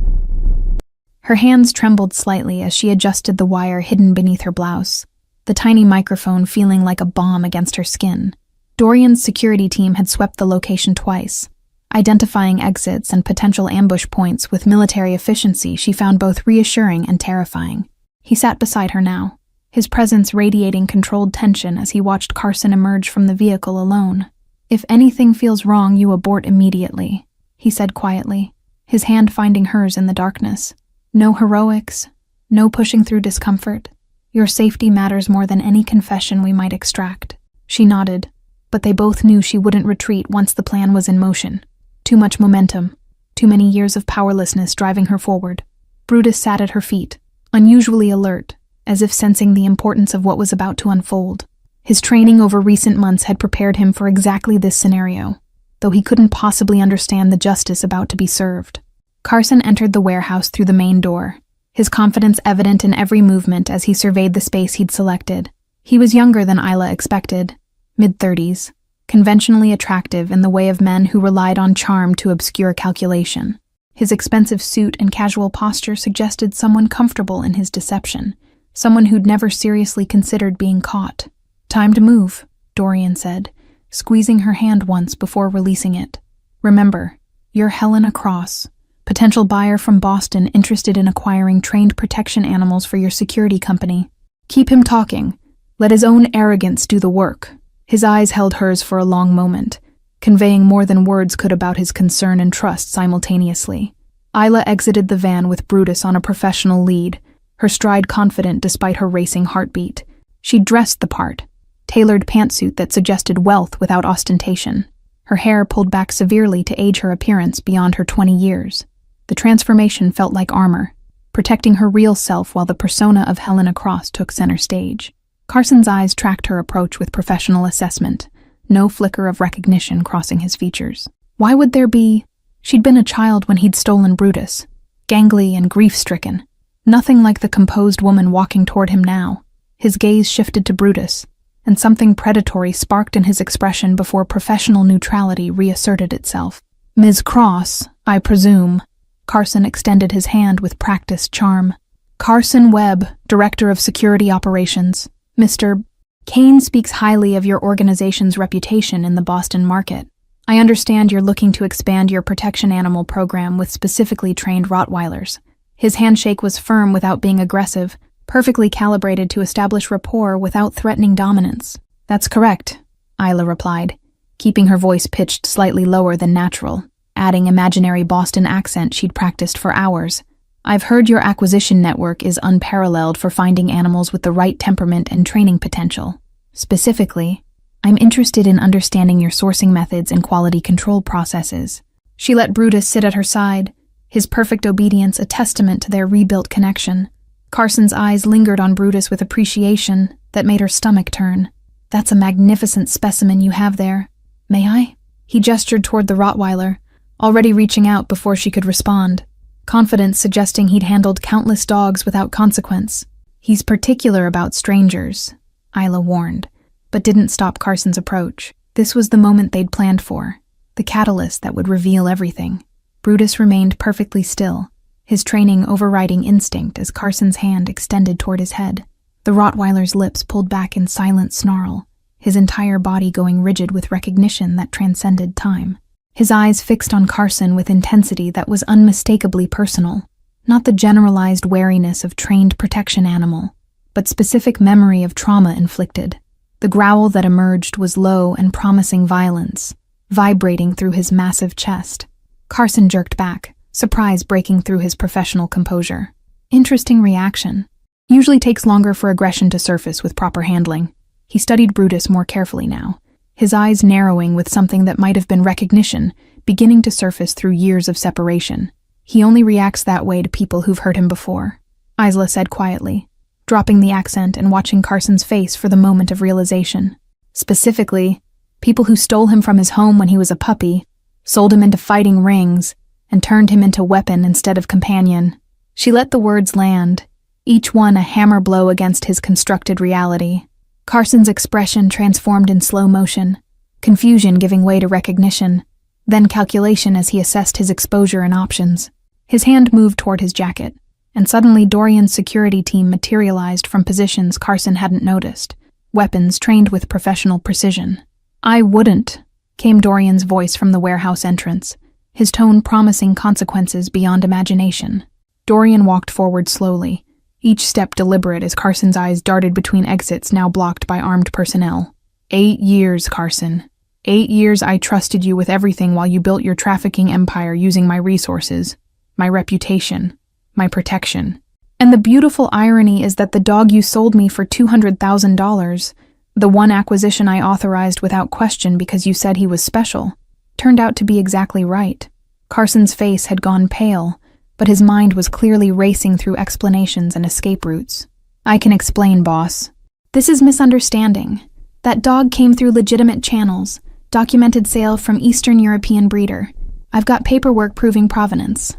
Her hands trembled slightly as she adjusted the wire hidden beneath her blouse, the tiny microphone feeling like a bomb against her skin. Dorian's security team had swept the location twice, identifying exits and potential ambush points with military efficiency she found both reassuring and terrifying. He sat beside her now, his presence radiating controlled tension as he watched Carson emerge from the vehicle alone. "If anything feels wrong, you abort immediately," he said quietly, his hand finding hers in the darkness. "No heroics, no pushing through discomfort. Your safety matters more than any confession we might extract." She nodded, but they both knew she wouldn't retreat once the plan was in motion. Too much momentum, too many years of powerlessness driving her forward. Brutus sat at her feet, unusually alert, as if sensing the importance of what was about to unfold. His training over recent months had prepared him for exactly this scenario, though he couldn't possibly understand the justice about to be served. Carson entered the warehouse through the main door, his confidence evident in every movement as he surveyed the space he'd selected. He was younger than Isla expected, mid-30s, conventionally attractive in the way of men who relied on charm to obscure calculation. His expensive suit and casual posture suggested someone comfortable in his deception, someone who'd never seriously considered being caught. "Time to move," Dorian said, squeezing her hand once before releasing it. "Remember, you're Helena Cross, potential buyer from Boston interested in acquiring trained protection animals for your security company. Keep him talking. Let his own arrogance do the work." His eyes held hers for a long moment, conveying more than words could about his concern and trust simultaneously. Isla exited the van with Brutus on a professional lead, her stride confident despite her racing heartbeat. She dressed the part, tailored pantsuit that suggested wealth without ostentation, her hair pulled back severely to age her appearance beyond her 20 years. The transformation felt like armor, protecting her real self while the persona of Helena Cross took center stage. Carson's eyes tracked her approach with professional assessment, no flicker of recognition crossing his features. Why would there be? She'd been a child when he'd stolen Brutus, gangly and grief-stricken. Nothing like the composed woman walking toward him now. His gaze shifted to Brutus, and something predatory sparked in his expression before professional neutrality reasserted itself. "Ms. Cross, I presume." Carson extended his hand with practiced charm. "Carson Webb, Director of Security Operations. Mr. Kane speaks highly of your organization's reputation in the Boston market. I understand you're looking to expand your protection animal program with specifically trained Rottweilers." His handshake was firm without being aggressive, perfectly calibrated to establish rapport without threatening dominance. "That's correct," Isla replied, keeping her voice pitched slightly lower than natural. adding imaginary Boston accent she'd practiced for hours. "I've heard your acquisition network is unparalleled for finding animals with the right temperament and training potential. Specifically, I'm interested in understanding your sourcing methods and quality control processes." She let Brutus sit at her side, his perfect obedience a testament to their rebuilt connection. Carson's eyes lingered on Brutus with appreciation that made her stomach turn. "That's a magnificent specimen you have there. May I?" He gestured toward the Rottweiler, already reaching out before she could respond, confidence suggesting he'd handled countless dogs without consequence. "He's particular about strangers," Isla warned, but didn't stop Carson's approach. This was the moment they'd planned for, the catalyst that would reveal everything. Brutus remained perfectly still, his training overriding instinct as Carson's hand extended toward his head. The Rottweiler's lips pulled back in silent snarl, his entire body going rigid with recognition that transcended time. His eyes fixed on Carson with intensity that was unmistakably personal, not the generalized wariness of trained protection animal, but specific memory of trauma inflicted. The growl that emerged was low and promising violence, vibrating through his massive chest. Carson jerked back, surprise breaking through his professional composure. Interesting reaction. Usually takes longer for aggression to surface with proper handling. He studied Brutus more carefully now, his eyes narrowing with something that might have been recognition, beginning to surface through years of separation. "He only reacts that way to people who've hurt him before," Isla said quietly, dropping the accent and watching Carson's face for the moment of realization. "Specifically, people who stole him from his home when he was a puppy, sold him into fighting rings, and turned him into weapon instead of companion." She let the words land, each one a hammer blow against his constructed reality. Carson's expression transformed in slow motion, confusion giving way to recognition, then calculation as he assessed his exposure and options. His hand moved toward his jacket, and suddenly Dorian's security team materialized from positions Carson hadn't noticed, weapons trained with professional precision. "I wouldn't," came Dorian's voice from the warehouse entrance, his tone promising consequences beyond imagination. Dorian walked forward slowly, each step deliberate as Carson's eyes darted between exits now blocked by armed personnel. 8 years, Carson. 8 years I trusted you with everything while you built your trafficking empire using my resources, my reputation, my protection. And the beautiful irony is that the dog you sold me for $200,000, the one acquisition I authorized without question because you said he was special, turned out to be exactly right. Carson's face had gone pale, but his mind was clearly racing through explanations and escape routes. "I can explain, boss. This is misunderstanding. That dog came through legitimate channels, documented sale from Eastern European breeder. I've got paperwork proving provenance."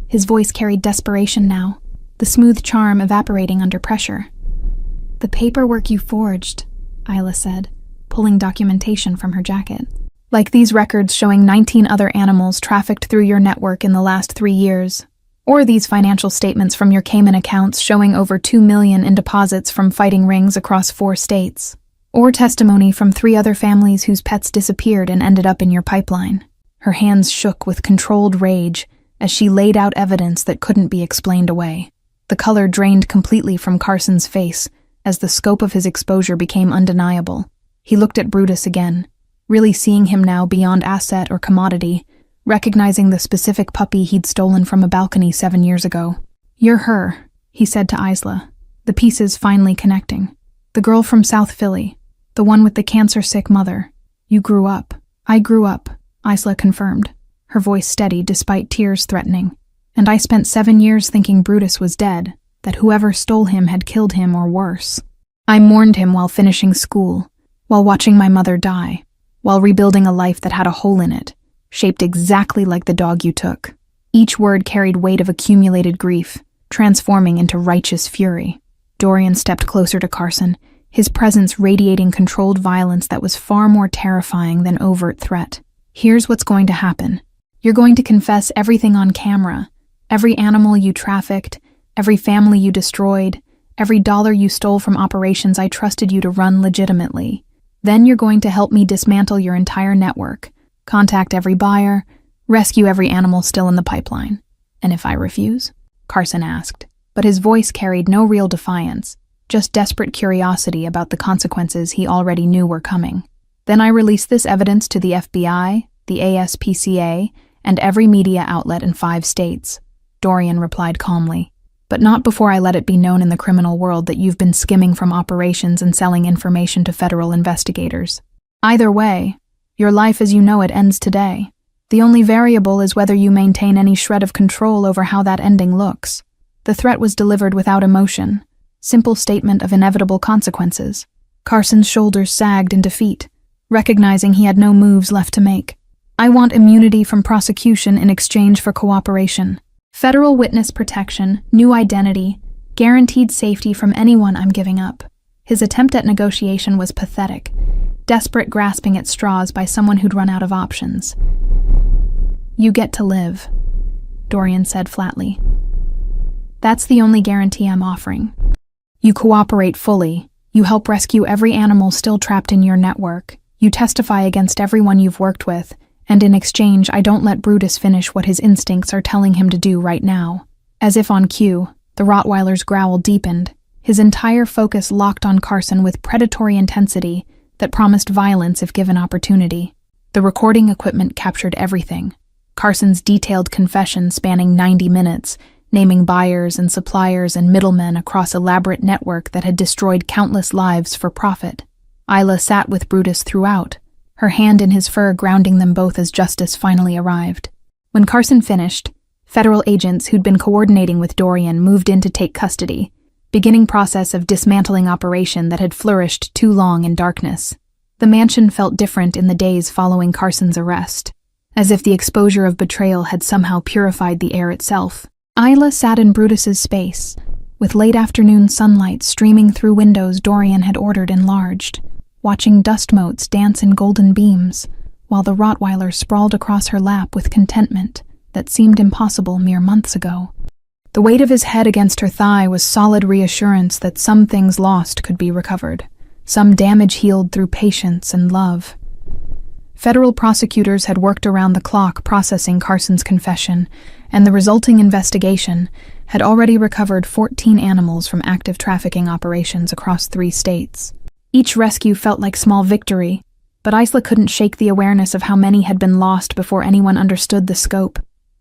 His voice carried desperation now, the smooth charm evaporating under pressure. "The paperwork you forged," Isla said, pulling documentation from her jacket. "Like these records showing 19 other animals trafficked through your network in the last 3 years. Or these financial statements from your Cayman accounts showing over $2 million in deposits from fighting rings across 4 states. Or testimony from 3 other families whose pets disappeared and ended up in your pipeline." Her hands shook with controlled rage as she laid out evidence that couldn't be explained away. The color drained completely from Carson's face as the scope of his exposure became undeniable. He looked at Brutus again, really seeing him now beyond asset or commodity, recognizing the specific puppy he'd stolen from a balcony 7 years ago. "You're her," he said to Isla, the pieces finally connecting. "The girl from South Philly, the one with the cancer-sick mother. You grew up." "I grew up," Isla confirmed, her voice steady despite tears threatening. "And I spent 7 years thinking Brutus was dead, that whoever stole him had killed him or worse. I mourned him while finishing school, while watching my mother die, while rebuilding a life that had a hole in it, shaped exactly like the dog you took." Each word carried weight of accumulated grief, transforming into righteous fury. Dorian stepped closer to Carson, his presence radiating controlled violence that was far more terrifying than overt threat. "Here's what's going to happen. You're going to confess everything on camera, every animal you trafficked, every family you destroyed, every dollar you stole from operations I trusted you to run legitimately. Then you're going to help me dismantle your entire network, contact every buyer, rescue every animal still in the pipeline." "And if I refuse?" Carson asked, but his voice carried no real defiance, just desperate curiosity about the consequences he already knew were coming. "Then I release this evidence to the FBI, the ASPCA, and every media outlet in 5 states, Dorian replied calmly. But not before I let it be known in the criminal world that you've been skimming from operations and selling information to federal investigators. Either way, your life as you know it ends today. The only variable is whether you maintain any shred of control over how that ending looks. The threat was delivered without emotion. Simple statement of inevitable consequences. Carson's shoulders sagged in defeat, recognizing he had no moves left to make. I want immunity from prosecution in exchange for cooperation. Federal witness protection, new identity, guaranteed safety from anyone I'm giving up. His attempt at negotiation was pathetic, desperate grasping at straws by someone who'd run out of options. You get to live, Dorian said flatly. That's the only guarantee I'm offering. You cooperate fully, you help rescue every animal still trapped in your network, you testify against everyone you've worked with, and in exchange I don't let Brutus finish what his instincts are telling him to do right now. As if on cue, the Rottweiler's growl deepened, his entire focus locked on Carson with predatory intensity that promised violence if given opportunity. The recording equipment captured everything. Carson's detailed confession spanning 90 minutes, naming buyers and suppliers and middlemen across elaborate network that had destroyed countless lives for profit. Isla sat with Brutus throughout, her hand in his fur grounding them both as justice finally arrived. When Carson finished, federal agents who'd been coordinating with Dorian moved in to take custody, beginning process of dismantling operation that had flourished too long in darkness. The mansion felt different in the days following Carson's arrest, as if the exposure of betrayal had somehow purified the air itself. Isla sat in Brutus's space, with late afternoon sunlight streaming through windows Dorian had ordered enlarged, watching dust motes dance in golden beams, while the Rottweiler sprawled across her lap with contentment that seemed impossible mere months ago. The weight of his head against her thigh was solid reassurance that some things lost could be recovered, some damage healed through patience and love. Federal prosecutors had worked around the clock processing Carson's confession, and the resulting investigation had already recovered 14 animals from active trafficking operations across 3 states. Each rescue felt like small victory, but Isla couldn't shake the awareness of how many had been lost before anyone understood the scope.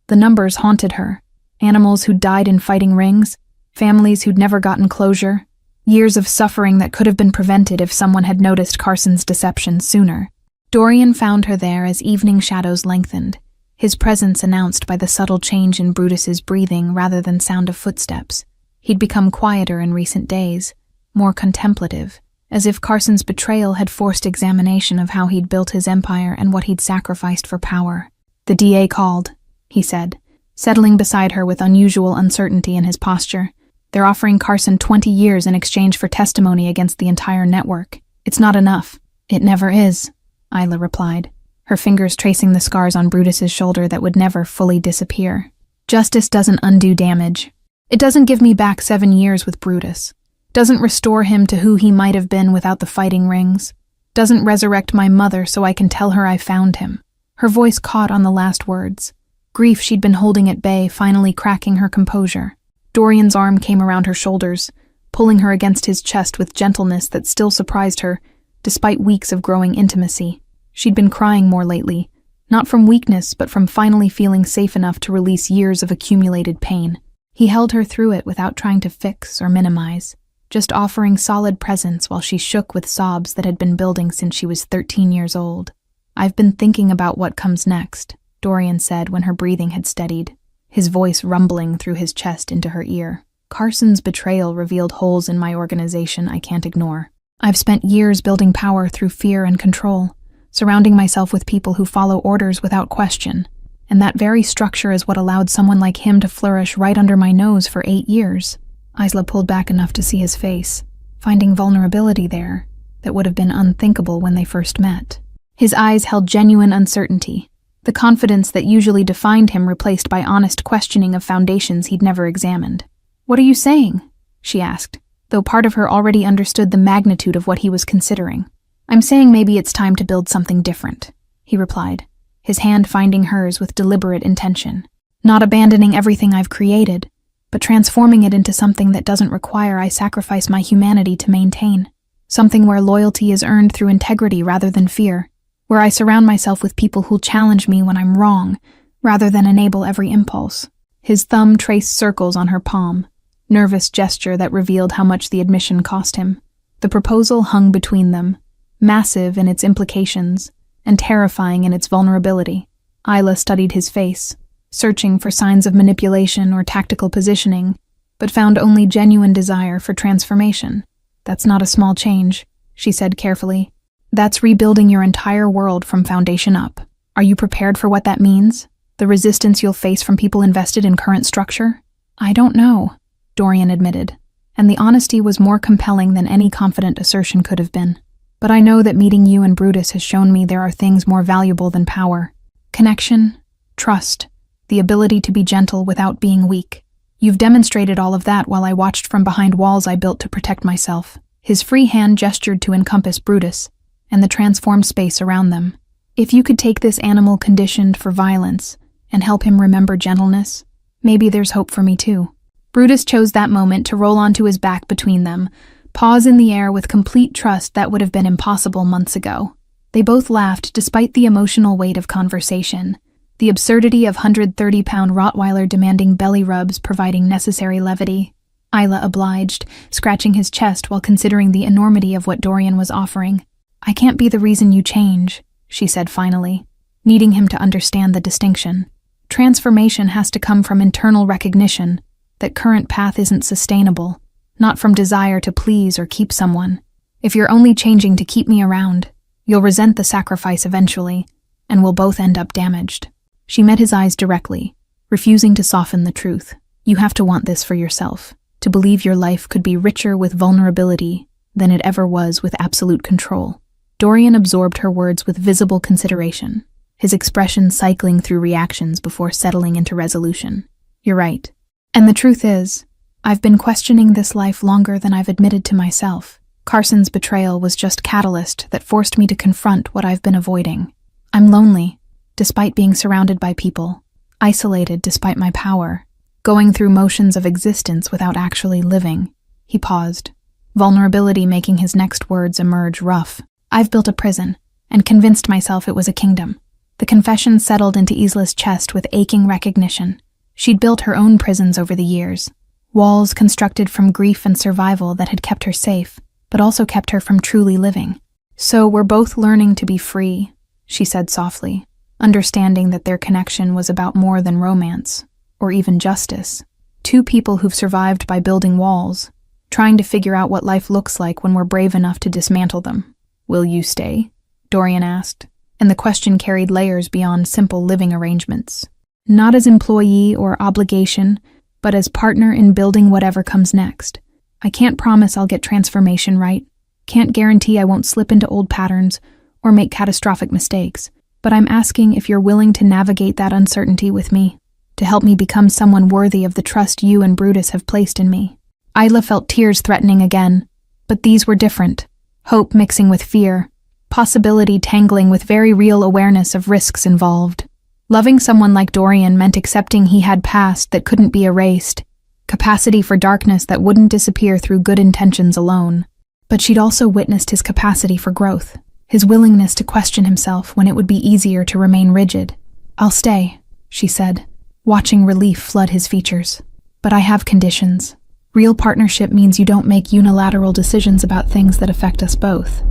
The numbers haunted her. Animals who'd died in fighting rings, families who'd never gotten closure, years of suffering that could have been prevented if someone had noticed Carson's deception sooner. Dorian found her there as evening shadows lengthened, his presence announced by the subtle change in Brutus's breathing rather than sound of footsteps. He'd become quieter in recent days, more contemplative, as if Carson's betrayal had forced examination of how he'd built his empire and what he'd sacrificed for power. The DA called, he said, settling beside her with unusual uncertainty in his posture. They're offering Carson 20 years in exchange for testimony against the entire network. It's not enough. It never is, Isla replied, her fingers tracing the scars on Brutus's shoulder that would never fully disappear. Justice doesn't undo damage. It doesn't give me back 7 years with Brutus. Doesn't restore him to who he might have been without the fighting rings. Doesn't resurrect my mother so I can tell her I found him. Her voice caught on the last words. Grief she'd been holding at bay finally cracking her composure. Dorian's arm came around her shoulders, pulling her against his chest with gentleness that still surprised her, despite weeks of growing intimacy. She'd been crying more lately, not from weakness but from finally feeling safe enough to release years of accumulated pain. He held her through it without trying to fix or minimize, just offering solid presence while she shook with sobs that had been building since she was 13 years old. I've been thinking about what comes next, Dorian said when her breathing had steadied, his voice rumbling through his chest into her ear. Carson's betrayal revealed holes in my organization I can't ignore. I've spent years building power through fear and control, surrounding myself with people who follow orders without question, and that very structure is what allowed someone like him to flourish right under my nose for 8 years. Isla pulled back enough to see his face, finding vulnerability there that would have been unthinkable when they first met. His eyes held genuine uncertainty, the confidence that usually defined him replaced by honest questioning of foundations he'd never examined. "What are you saying?" she asked, though part of her already understood the magnitude of what he was considering. "I'm saying maybe it's time to build something different," he replied, his hand finding hers with deliberate intention. "Not abandoning everything I've created, but transforming it into something that doesn't require I sacrifice my humanity to maintain. Something where loyalty is earned through integrity rather than fear. where I surround myself with people who'll challenge me when I'm wrong, rather than enable every impulse. His thumb traced circles on her palm, nervous gesture that revealed how much the admission cost him. The proposal hung between them, massive in its implications and terrifying in its vulnerability. Isla studied his face, searching for signs of manipulation or tactical positioning, but found only genuine desire for transformation. "That's not a small change," she said carefully. "That's rebuilding your entire world from foundation up. Are you prepared for what that means? The resistance you'll face from people invested in current structure?" "I don't know," Dorian admitted, and the honesty was more compelling than any confident assertion could have been. "But I know that meeting you and Brutus has shown me there are things more valuable than power. Connection, trust, the ability to be gentle without being weak. You've demonstrated all of that while I watched from behind walls I built to protect myself." His free hand gestured to encompass Brutus and the transformed space around them. "If you could take this animal conditioned for violence and help him remember gentleness, maybe there's hope for me too." Brutus chose that moment to roll onto his back between them, paws in the air with complete trust that would have been impossible months ago. They both laughed despite the emotional weight of conversation, the absurdity of 130-pound Rottweiler demanding belly rubs providing necessary levity. Isla obliged, scratching his chest while considering the enormity of what Dorian was offering. "I can't be the reason you change," she said finally, needing him to understand the distinction. "Transformation has to come from internal recognition that current path isn't sustainable, not from desire to please or keep someone. If you're only changing to keep me around, you'll resent the sacrifice eventually, and we'll both end up damaged." She met his eyes directly, refusing to soften the truth. "You have to want this for yourself, to believe your life could be richer with vulnerability than it ever was with absolute control." Dorian absorbed her words with visible consideration, his expression cycling through reactions before settling into resolution. "You're right. And the truth is, I've been questioning this life longer than I've admitted to myself. Carson's betrayal was just catalyst that forced me to confront what I've been avoiding. I'm lonely, despite being surrounded by people, isolated despite my power, going through motions of existence without actually living." He paused, vulnerability making his next words emerge rough. "I've built a prison, and convinced myself it was a kingdom." The confession settled into Isla's chest with aching recognition. She'd built her own prisons over the years, walls constructed from grief and survival that had kept her safe, but also kept her from truly living. "So we're both learning to be free," she said softly, understanding that their connection was about more than romance, or even justice. Two people who've survived by building walls, trying to figure out what life looks like when we're brave enough to dismantle them. "Will you stay?" Dorian asked, and the question carried layers beyond simple living arrangements. "Not as employee or obligation, but as partner in building whatever comes next. I can't promise I'll get transformation right, can't guarantee I won't slip into old patterns or make catastrophic mistakes, but I'm asking if you're willing to navigate that uncertainty with me, to help me become someone worthy of the trust you and Brutus have placed in me." Isla felt tears threatening again, but these were different. Hope mixing with fear, possibility tangling with very real awareness of risks involved. Loving someone like Dorian meant accepting he had past that couldn't be erased, capacity for darkness that wouldn't disappear through good intentions alone. But she'd also witnessed his capacity for growth, his willingness to question himself when it would be easier to remain rigid. "I'll stay," she said, watching relief flood his features. "But I have conditions. Real partnership means you don't make unilateral decisions about things that affect us both.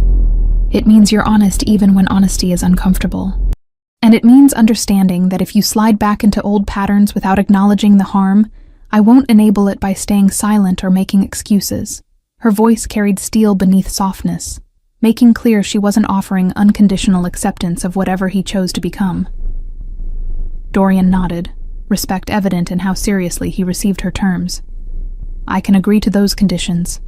It means you're honest even when honesty is uncomfortable. And it means understanding that if you slide back into old patterns without acknowledging the harm, I won't enable it by staying silent or making excuses." Her voice carried steel beneath softness, making clear she wasn't offering unconditional acceptance of whatever he chose to become. Dorian nodded, respect evident in how seriously he received her terms. "I can agree to those conditions."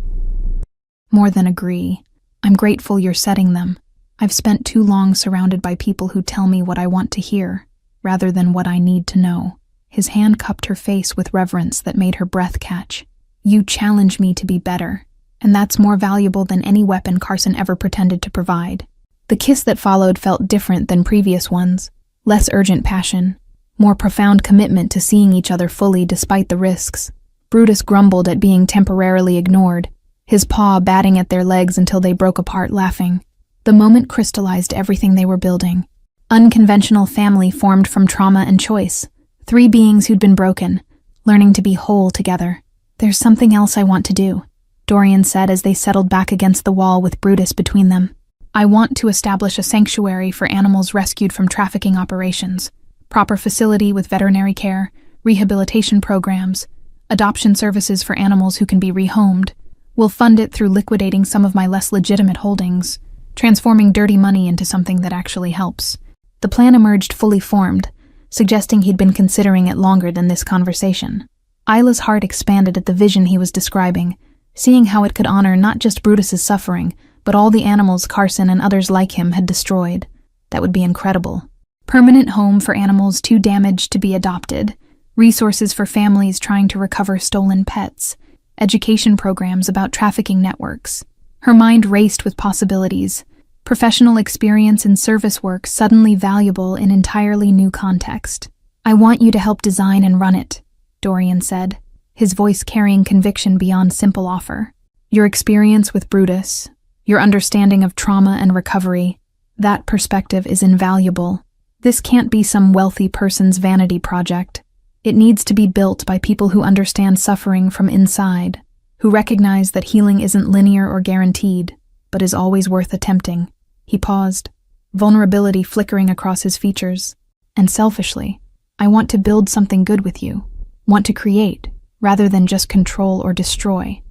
"More than agree. I'm grateful you're setting them. I've spent too long surrounded by people who tell me what I want to hear, rather than what I need to know." His hand cupped her face with reverence that made her breath catch. "You challenge me to be better, and that's more valuable than any weapon Carson ever pretended to provide." The kiss that followed felt different than previous ones, less urgent passion, more profound commitment to seeing each other fully despite the risks. Brutus grumbled at being temporarily ignored, his paw batting at their legs until they broke apart laughing. The moment crystallized everything they were building. Unconventional family formed from trauma and choice. 3 beings who'd been broken, learning to be whole together. "There's something else I want to do," Dorian said as they settled back against the wall with Brutus between them. "I want to establish a sanctuary for animals rescued from trafficking operations. Proper facility with veterinary care, rehabilitation programs, adoption services for animals who can be rehomed. We'll fund it through liquidating some of my less legitimate holdings, transforming dirty money into something that actually helps." The plan emerged fully formed, suggesting he'd been considering it longer than this conversation. Isla's heart expanded at the vision he was describing, seeing how it could honor not just Brutus's suffering, but all the animals Carson and others like him had destroyed. That would be incredible. Permanent home for animals too damaged to be adopted, resources for families trying to recover stolen pets, education programs about trafficking networks. Her mind raced with possibilities. Professional experience in service work suddenly valuable in entirely new context. "I want you to help design and run it," Dorian said, his voice carrying conviction beyond simple offer. "Your experience with Brutus, your understanding of trauma and recovery, that perspective is invaluable. This can't be some wealthy person's vanity project. It needs to be built by people who understand suffering from inside, who recognize that healing isn't linear or guaranteed, but is always worth attempting." He paused, vulnerability flickering across his features. "And selfishly, I want to build something good with you, want to create, rather than just control or destroy."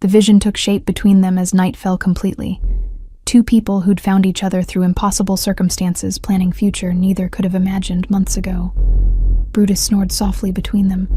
The vision took shape between them as night fell completely. 2 people who'd found each other through impossible circumstances, planning future neither could have imagined months ago. Brutus snored softly between them,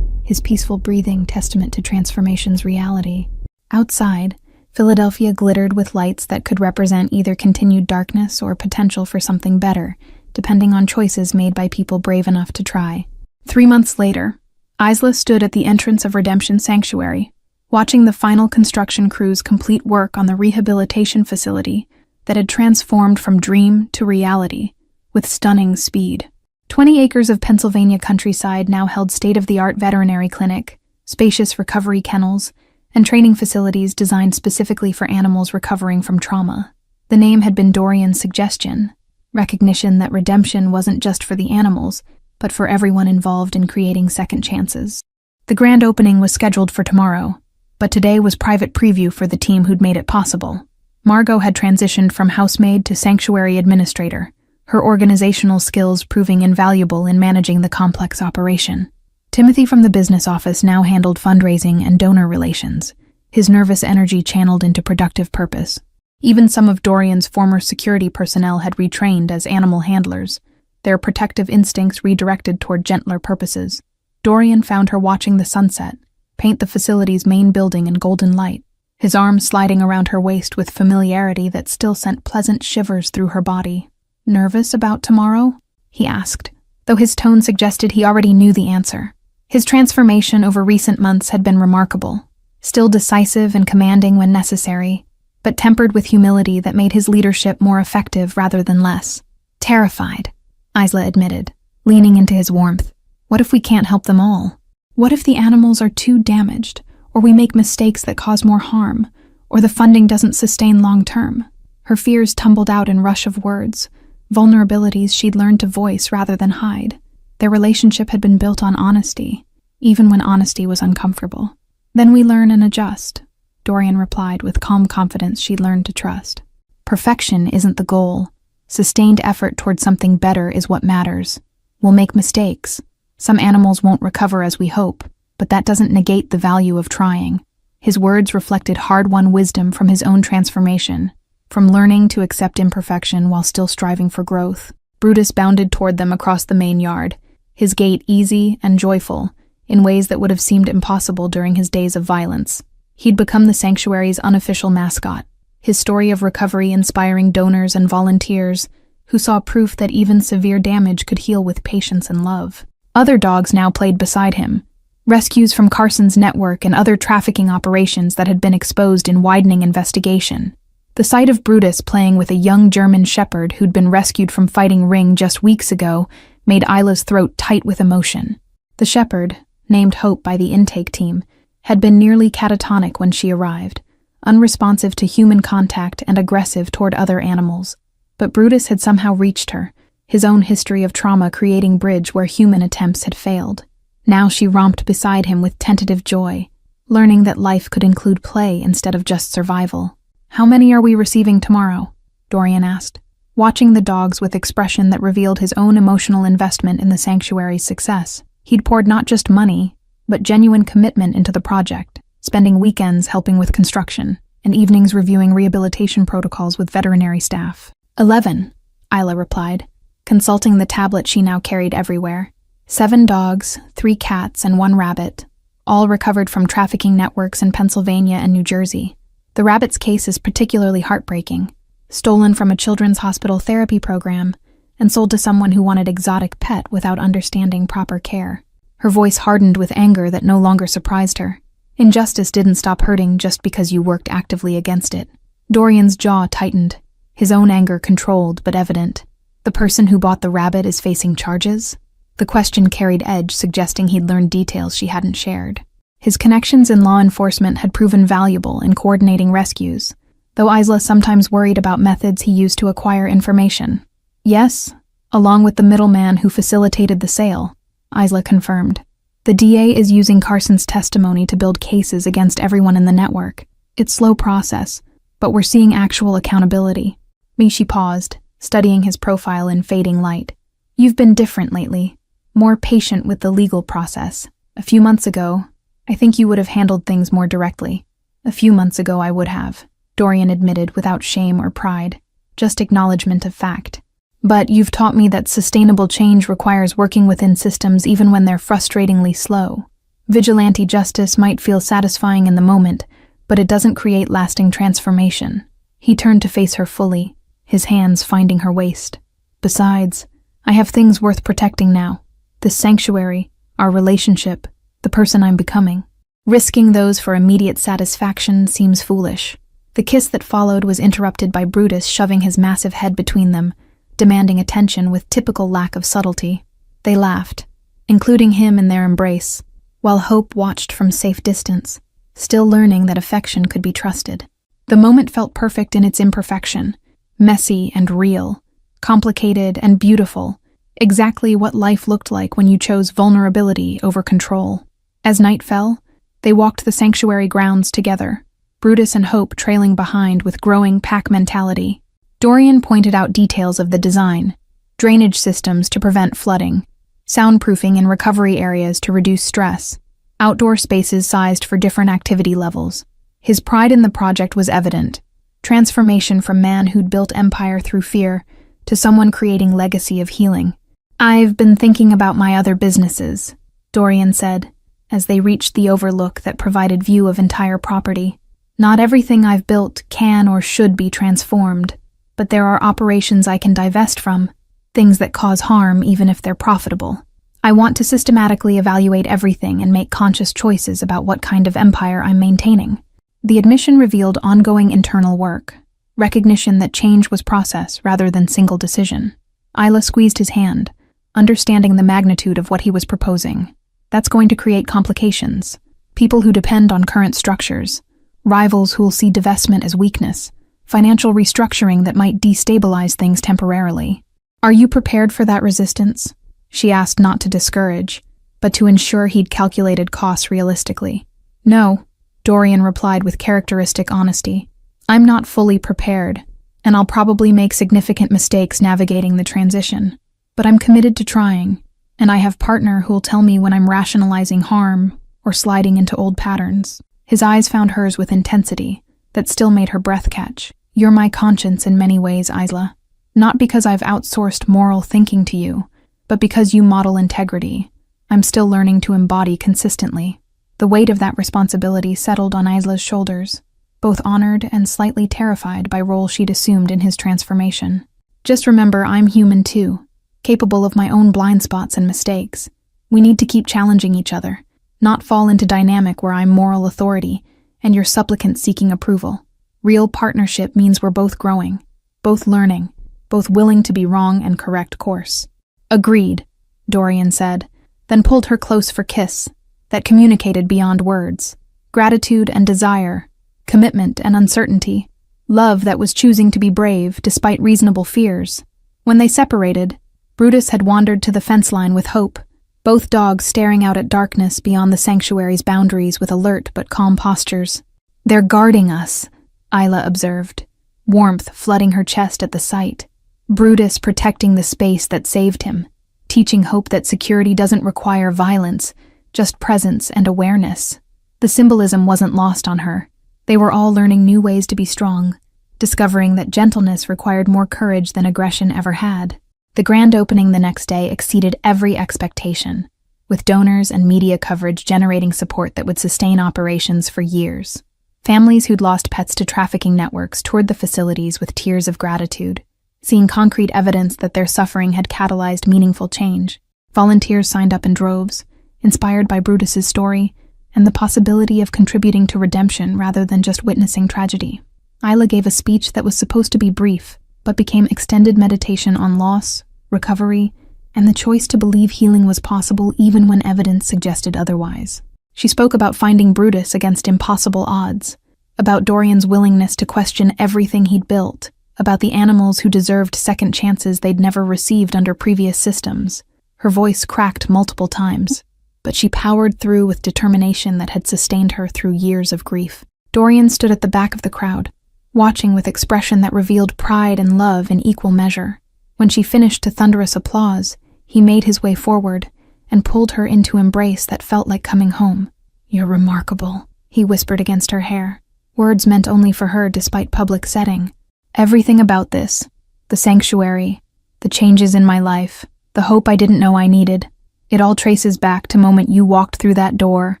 his peaceful breathing testament to transformation's reality. Outside, Philadelphia glittered with lights that could represent either continued darkness or potential for something better, depending on choices made by people brave enough to try. 3 months later, Isla stood at the entrance of Redemption Sanctuary, watching the final construction crews complete work on the rehabilitation facility that had transformed from dream to reality with stunning speed. 20 acres of Pennsylvania countryside now held state-of-the-art veterinary clinic, spacious recovery kennels, and training facilities designed specifically for animals recovering from trauma. The name had been Dorian's suggestion, recognition that redemption wasn't just for the animals, but for everyone involved in creating second chances. The grand opening was scheduled for tomorrow, but today was private preview for the team who'd made it possible. Margot had transitioned from housemaid to sanctuary administrator, her organizational skills proving invaluable in managing the complex operation. Timothy from the business office now handled fundraising and donor relations, his nervous energy channeled into productive purpose. Even some of Dorian's former security personnel had retrained as animal handlers, their protective instincts redirected toward gentler purposes. Dorian found her watching the sunset, paint the facility's main building in golden light, his arms sliding around her waist with familiarity that still sent pleasant shivers through her body. "Nervous about tomorrow?" he asked, though his tone suggested he already knew the answer. His transformation over recent months had been remarkable, still decisive and commanding when necessary, but tempered with humility that made his leadership more effective rather than less. "Terrified," Isla admitted, leaning into his warmth. "What if we can't help them all? What if the animals are too damaged, or we make mistakes that cause more harm, or the funding doesn't sustain long-term?" Her fears tumbled out in rush of words, vulnerabilities she'd learned to voice rather than hide. Their relationship had been built on honesty, even when honesty was uncomfortable. "Then we learn and adjust," Dorian replied with calm confidence she'd learned to trust. "Perfection isn't the goal. Sustained effort toward something better is what matters. We'll make mistakes. Some animals won't recover as we hope, but that doesn't negate the value of trying." His words reflected hard-won wisdom from his own transformation, from learning to accept imperfection while still striving for growth. Brutus bounded toward them across the main yard, his gait easy and joyful, in ways that would have seemed impossible during his days of violence. He'd become the sanctuary's unofficial mascot, his story of recovery inspiring donors and volunteers who saw proof that even severe damage could heal with patience and love. Other dogs now played beside him, rescues from Carson's network and other trafficking operations that had been exposed in widening investigation. The sight of Brutus playing with a young German shepherd who'd been rescued from fighting Ring just weeks ago made Isla's throat tight with emotion. The shepherd, named Hope by the intake team, had been nearly catatonic when she arrived, unresponsive to human contact and aggressive toward other animals. But Brutus had somehow reached her, his own history of trauma creating bridge where human attempts had failed. Now she romped beside him with tentative joy, learning that life could include play instead of just survival. "How many are we receiving tomorrow?" Dorian asked, watching the dogs with expression that revealed his own emotional investment in the sanctuary's success. He'd poured not just money, but genuine commitment into the project, spending weekends helping with construction, and evenings reviewing rehabilitation protocols with veterinary staff. 11, Isla replied, consulting the tablet she now carried everywhere. 7 dogs, 3 cats, and 1 rabbit, all recovered from trafficking networks in Pennsylvania and New Jersey. The rabbit's case is particularly heartbreaking. Stolen from a children's hospital therapy program and sold to someone who wanted exotic pet without understanding proper care. Her voice hardened with anger that no longer surprised her. Injustice didn't stop hurting just because you worked actively against it. Dorian's jaw tightened, his own anger controlled but evident. The person who bought the rabbit is facing charges? The question carried edge, suggesting he'd learned details she hadn't shared. His connections in law enforcement had proven valuable in coordinating rescues, though Isla sometimes worried about methods he used to acquire information. Yes, along with the middleman who facilitated the sale, Isla confirmed. The DA is using Carson's testimony to build cases against everyone in the network. It's a slow process, but we're seeing actual accountability. Mishi paused, studying his profile in fading light. You've been different lately, more patient with the legal process. A few months ago, I think you would have handled things more directly. A few months ago I would have, Dorian admitted without shame or pride, just acknowledgement of fact. But you've taught me that sustainable change requires working within systems even when they're frustratingly slow. Vigilante justice might feel satisfying in the moment, but it doesn't create lasting transformation. He turned to face her fully, his hands finding her waist. Besides, I have things worth protecting now. This sanctuary, our relationship, the person I'm becoming. Risking those for immediate satisfaction seems foolish. The kiss that followed was interrupted by Brutus shoving his massive head between them, demanding attention with typical lack of subtlety. They laughed, including him in their embrace, while Hope watched from safe distance, still learning that affection could be trusted. The moment felt perfect in its imperfection, messy and real, complicated and beautiful, exactly what life looked like when you chose vulnerability over control. As night fell, they walked the sanctuary grounds together, Brutus and Hope trailing behind with growing pack mentality. Dorian pointed out details of the design: drainage systems to prevent flooding, soundproofing in recovery areas to reduce stress, outdoor spaces sized for different activity levels. His pride in the project was evident. Transformation from man who'd built empire through fear to someone creating legacy of healing. "I've been thinking about my other businesses," Dorian said, as they reached the overlook that provided view of entire property. "Not everything I've built can or should be transformed, but there are operations I can divest from, things that cause harm even if they're profitable. I want to systematically evaluate everything and make conscious choices about what kind of empire I'm maintaining." The admission revealed ongoing internal work, recognition that change was process rather than single decision. Isla squeezed his hand, understanding the magnitude of what he was proposing. That's going to create complications. People who depend on current structures, rivals who'll see divestment as weakness, financial restructuring that might destabilize things temporarily. "Are you prepared for that resistance?" she asked, not to discourage, but to ensure he'd calculated costs realistically. "No," Dorian replied with characteristic honesty. "I'm not fully prepared, and I'll probably make significant mistakes navigating the transition. But I'm committed to trying, and I have a partner who'll tell me when I'm rationalizing harm or sliding into old patterns." His eyes found hers with intensity that still made her breath catch. "You're my conscience in many ways, Isla. Not because I've outsourced moral thinking to you, but because you model integrity. I'm still learning to embody consistently." The weight of that responsibility settled on Isla's shoulders, both honored and slightly terrified by role she'd assumed in his transformation. "Just remember, I'm human too, capable of my own blind spots and mistakes. We need to keep challenging each other, not fall into dynamic where I'm moral authority and you're supplicant seeking approval. Real partnership means we're both growing, both learning, both willing to be wrong and correct course." "Agreed," Dorian said, then pulled her close for kiss that communicated beyond words. Gratitude and desire, commitment and uncertainty, love that was choosing to be brave despite reasonable fears. When they separated, Brutus had wandered to the fence line with Hope, both dogs staring out at darkness beyond the sanctuary's boundaries with alert but calm postures. "They're guarding us," Isla observed, warmth flooding her chest at the sight. Brutus protecting the space that saved him, teaching Hope that security doesn't require violence, just presence and awareness. The symbolism wasn't lost on her. They were all learning new ways to be strong, discovering that gentleness required more courage than aggression ever had. The grand opening the next day exceeded every expectation, with donors and media coverage generating support that would sustain operations for years. Families who'd lost pets to trafficking networks toured the facilities with tears of gratitude, seeing concrete evidence that their suffering had catalyzed meaningful change. Volunteers signed up in droves, inspired by Brutus's story and the possibility of contributing to redemption rather than just witnessing tragedy. Isla gave a speech that was supposed to be brief, but became extended meditation on loss, recovery, and the choice to believe healing was possible even when evidence suggested otherwise. She spoke about finding Brutus against impossible odds, about Dorian's willingness to question everything he'd built, about the animals who deserved second chances they'd never received under previous systems. Her voice cracked multiple times, but she powered through with determination that had sustained her through years of grief. Dorian stood at the back of the crowd, watching with expression that revealed pride and love in equal measure. When she finished to thunderous applause, he made his way forward and pulled her into embrace that felt like coming home. "You're remarkable," he whispered against her hair, words meant only for her despite public setting. "Everything about this, the sanctuary, the changes in my life, the hope I didn't know I needed, it all traces back to the moment you walked through that door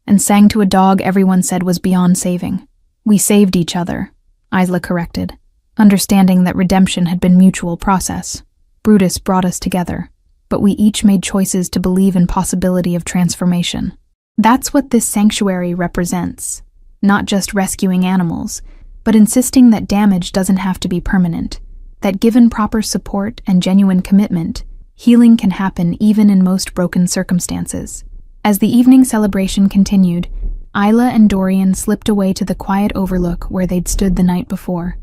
and sang to a dog everyone said was beyond saving. We saved each other," Isla corrected, understanding that redemption had been a mutual process. Brutus brought us together, but we each made choices to believe in possibility of transformation. That's what this sanctuary represents, not just rescuing animals, but insisting that damage doesn't have to be permanent, that given proper support and genuine commitment, healing can happen even in most broken circumstances. As the evening celebration continued, Isla and Dorian slipped away to the quiet overlook where they'd stood the night before.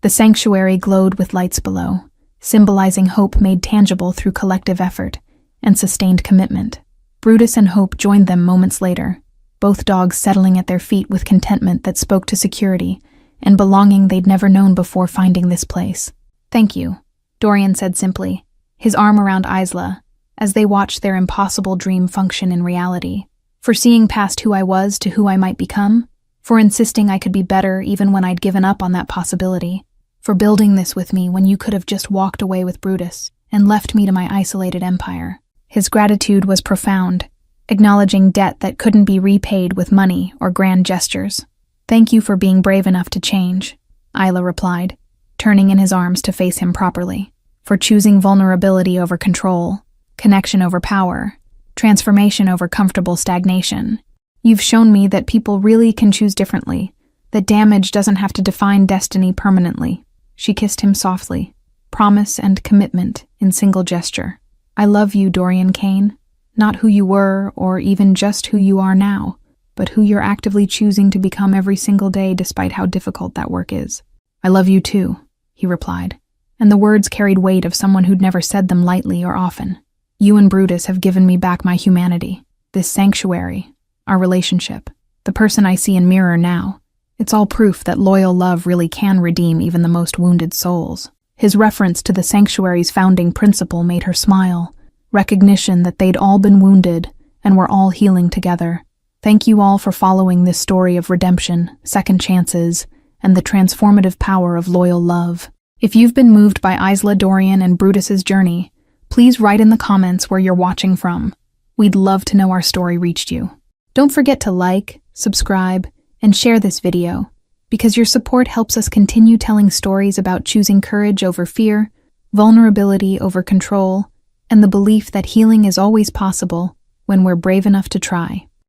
The sanctuary glowed with lights below, symbolizing hope made tangible through collective effort and sustained commitment. Brutus and Hope joined them moments later, both dogs settling at their feet with contentment that spoke to security and belonging they'd never known before finding this place. "Thank you," Dorian said simply, his arm around Isla, as they watched their impossible dream function in reality. "For seeing past who I was to who I might become, for insisting I could be better even when I'd given up on that possibility, for building this with me when you could have just walked away with Brutus and left me to my isolated empire." His gratitude was profound, acknowledging debt that couldn't be repaid with money or grand gestures. "Thank you for being brave enough to change," Isla replied, turning in his arms to face him properly. "For choosing vulnerability over control, connection over power, transformation over comfortable stagnation. You've shown me that people really can choose differently, that damage doesn't have to define destiny permanently." She kissed him softly, promise and commitment in single gesture. "I love you, Dorian Kane, not who you were or even just who you are now, but who you're actively choosing to become every single day despite how difficult that work is." "I love you too," he replied, and the words carried weight of someone who'd never said them lightly or often. "You and Brutus have given me back my humanity, this sanctuary, our relationship, the person I see in mirror now. It's all proof that loyal love really can redeem even the most wounded souls." His reference to the sanctuary's founding principle made her smile, recognition that they'd all been wounded and were all healing together. "Thank you all for following this story of redemption, second chances, and the transformative power of loyal love. If you've been moved by Isla, Dorian, and Brutus's journey, please write in the comments where you're watching from. We'd love to know our story reached you. Don't forget to like, subscribe, and share this video, because your support helps us continue telling stories about choosing courage over fear, vulnerability over control, and the belief that healing is always possible when we're brave enough to try.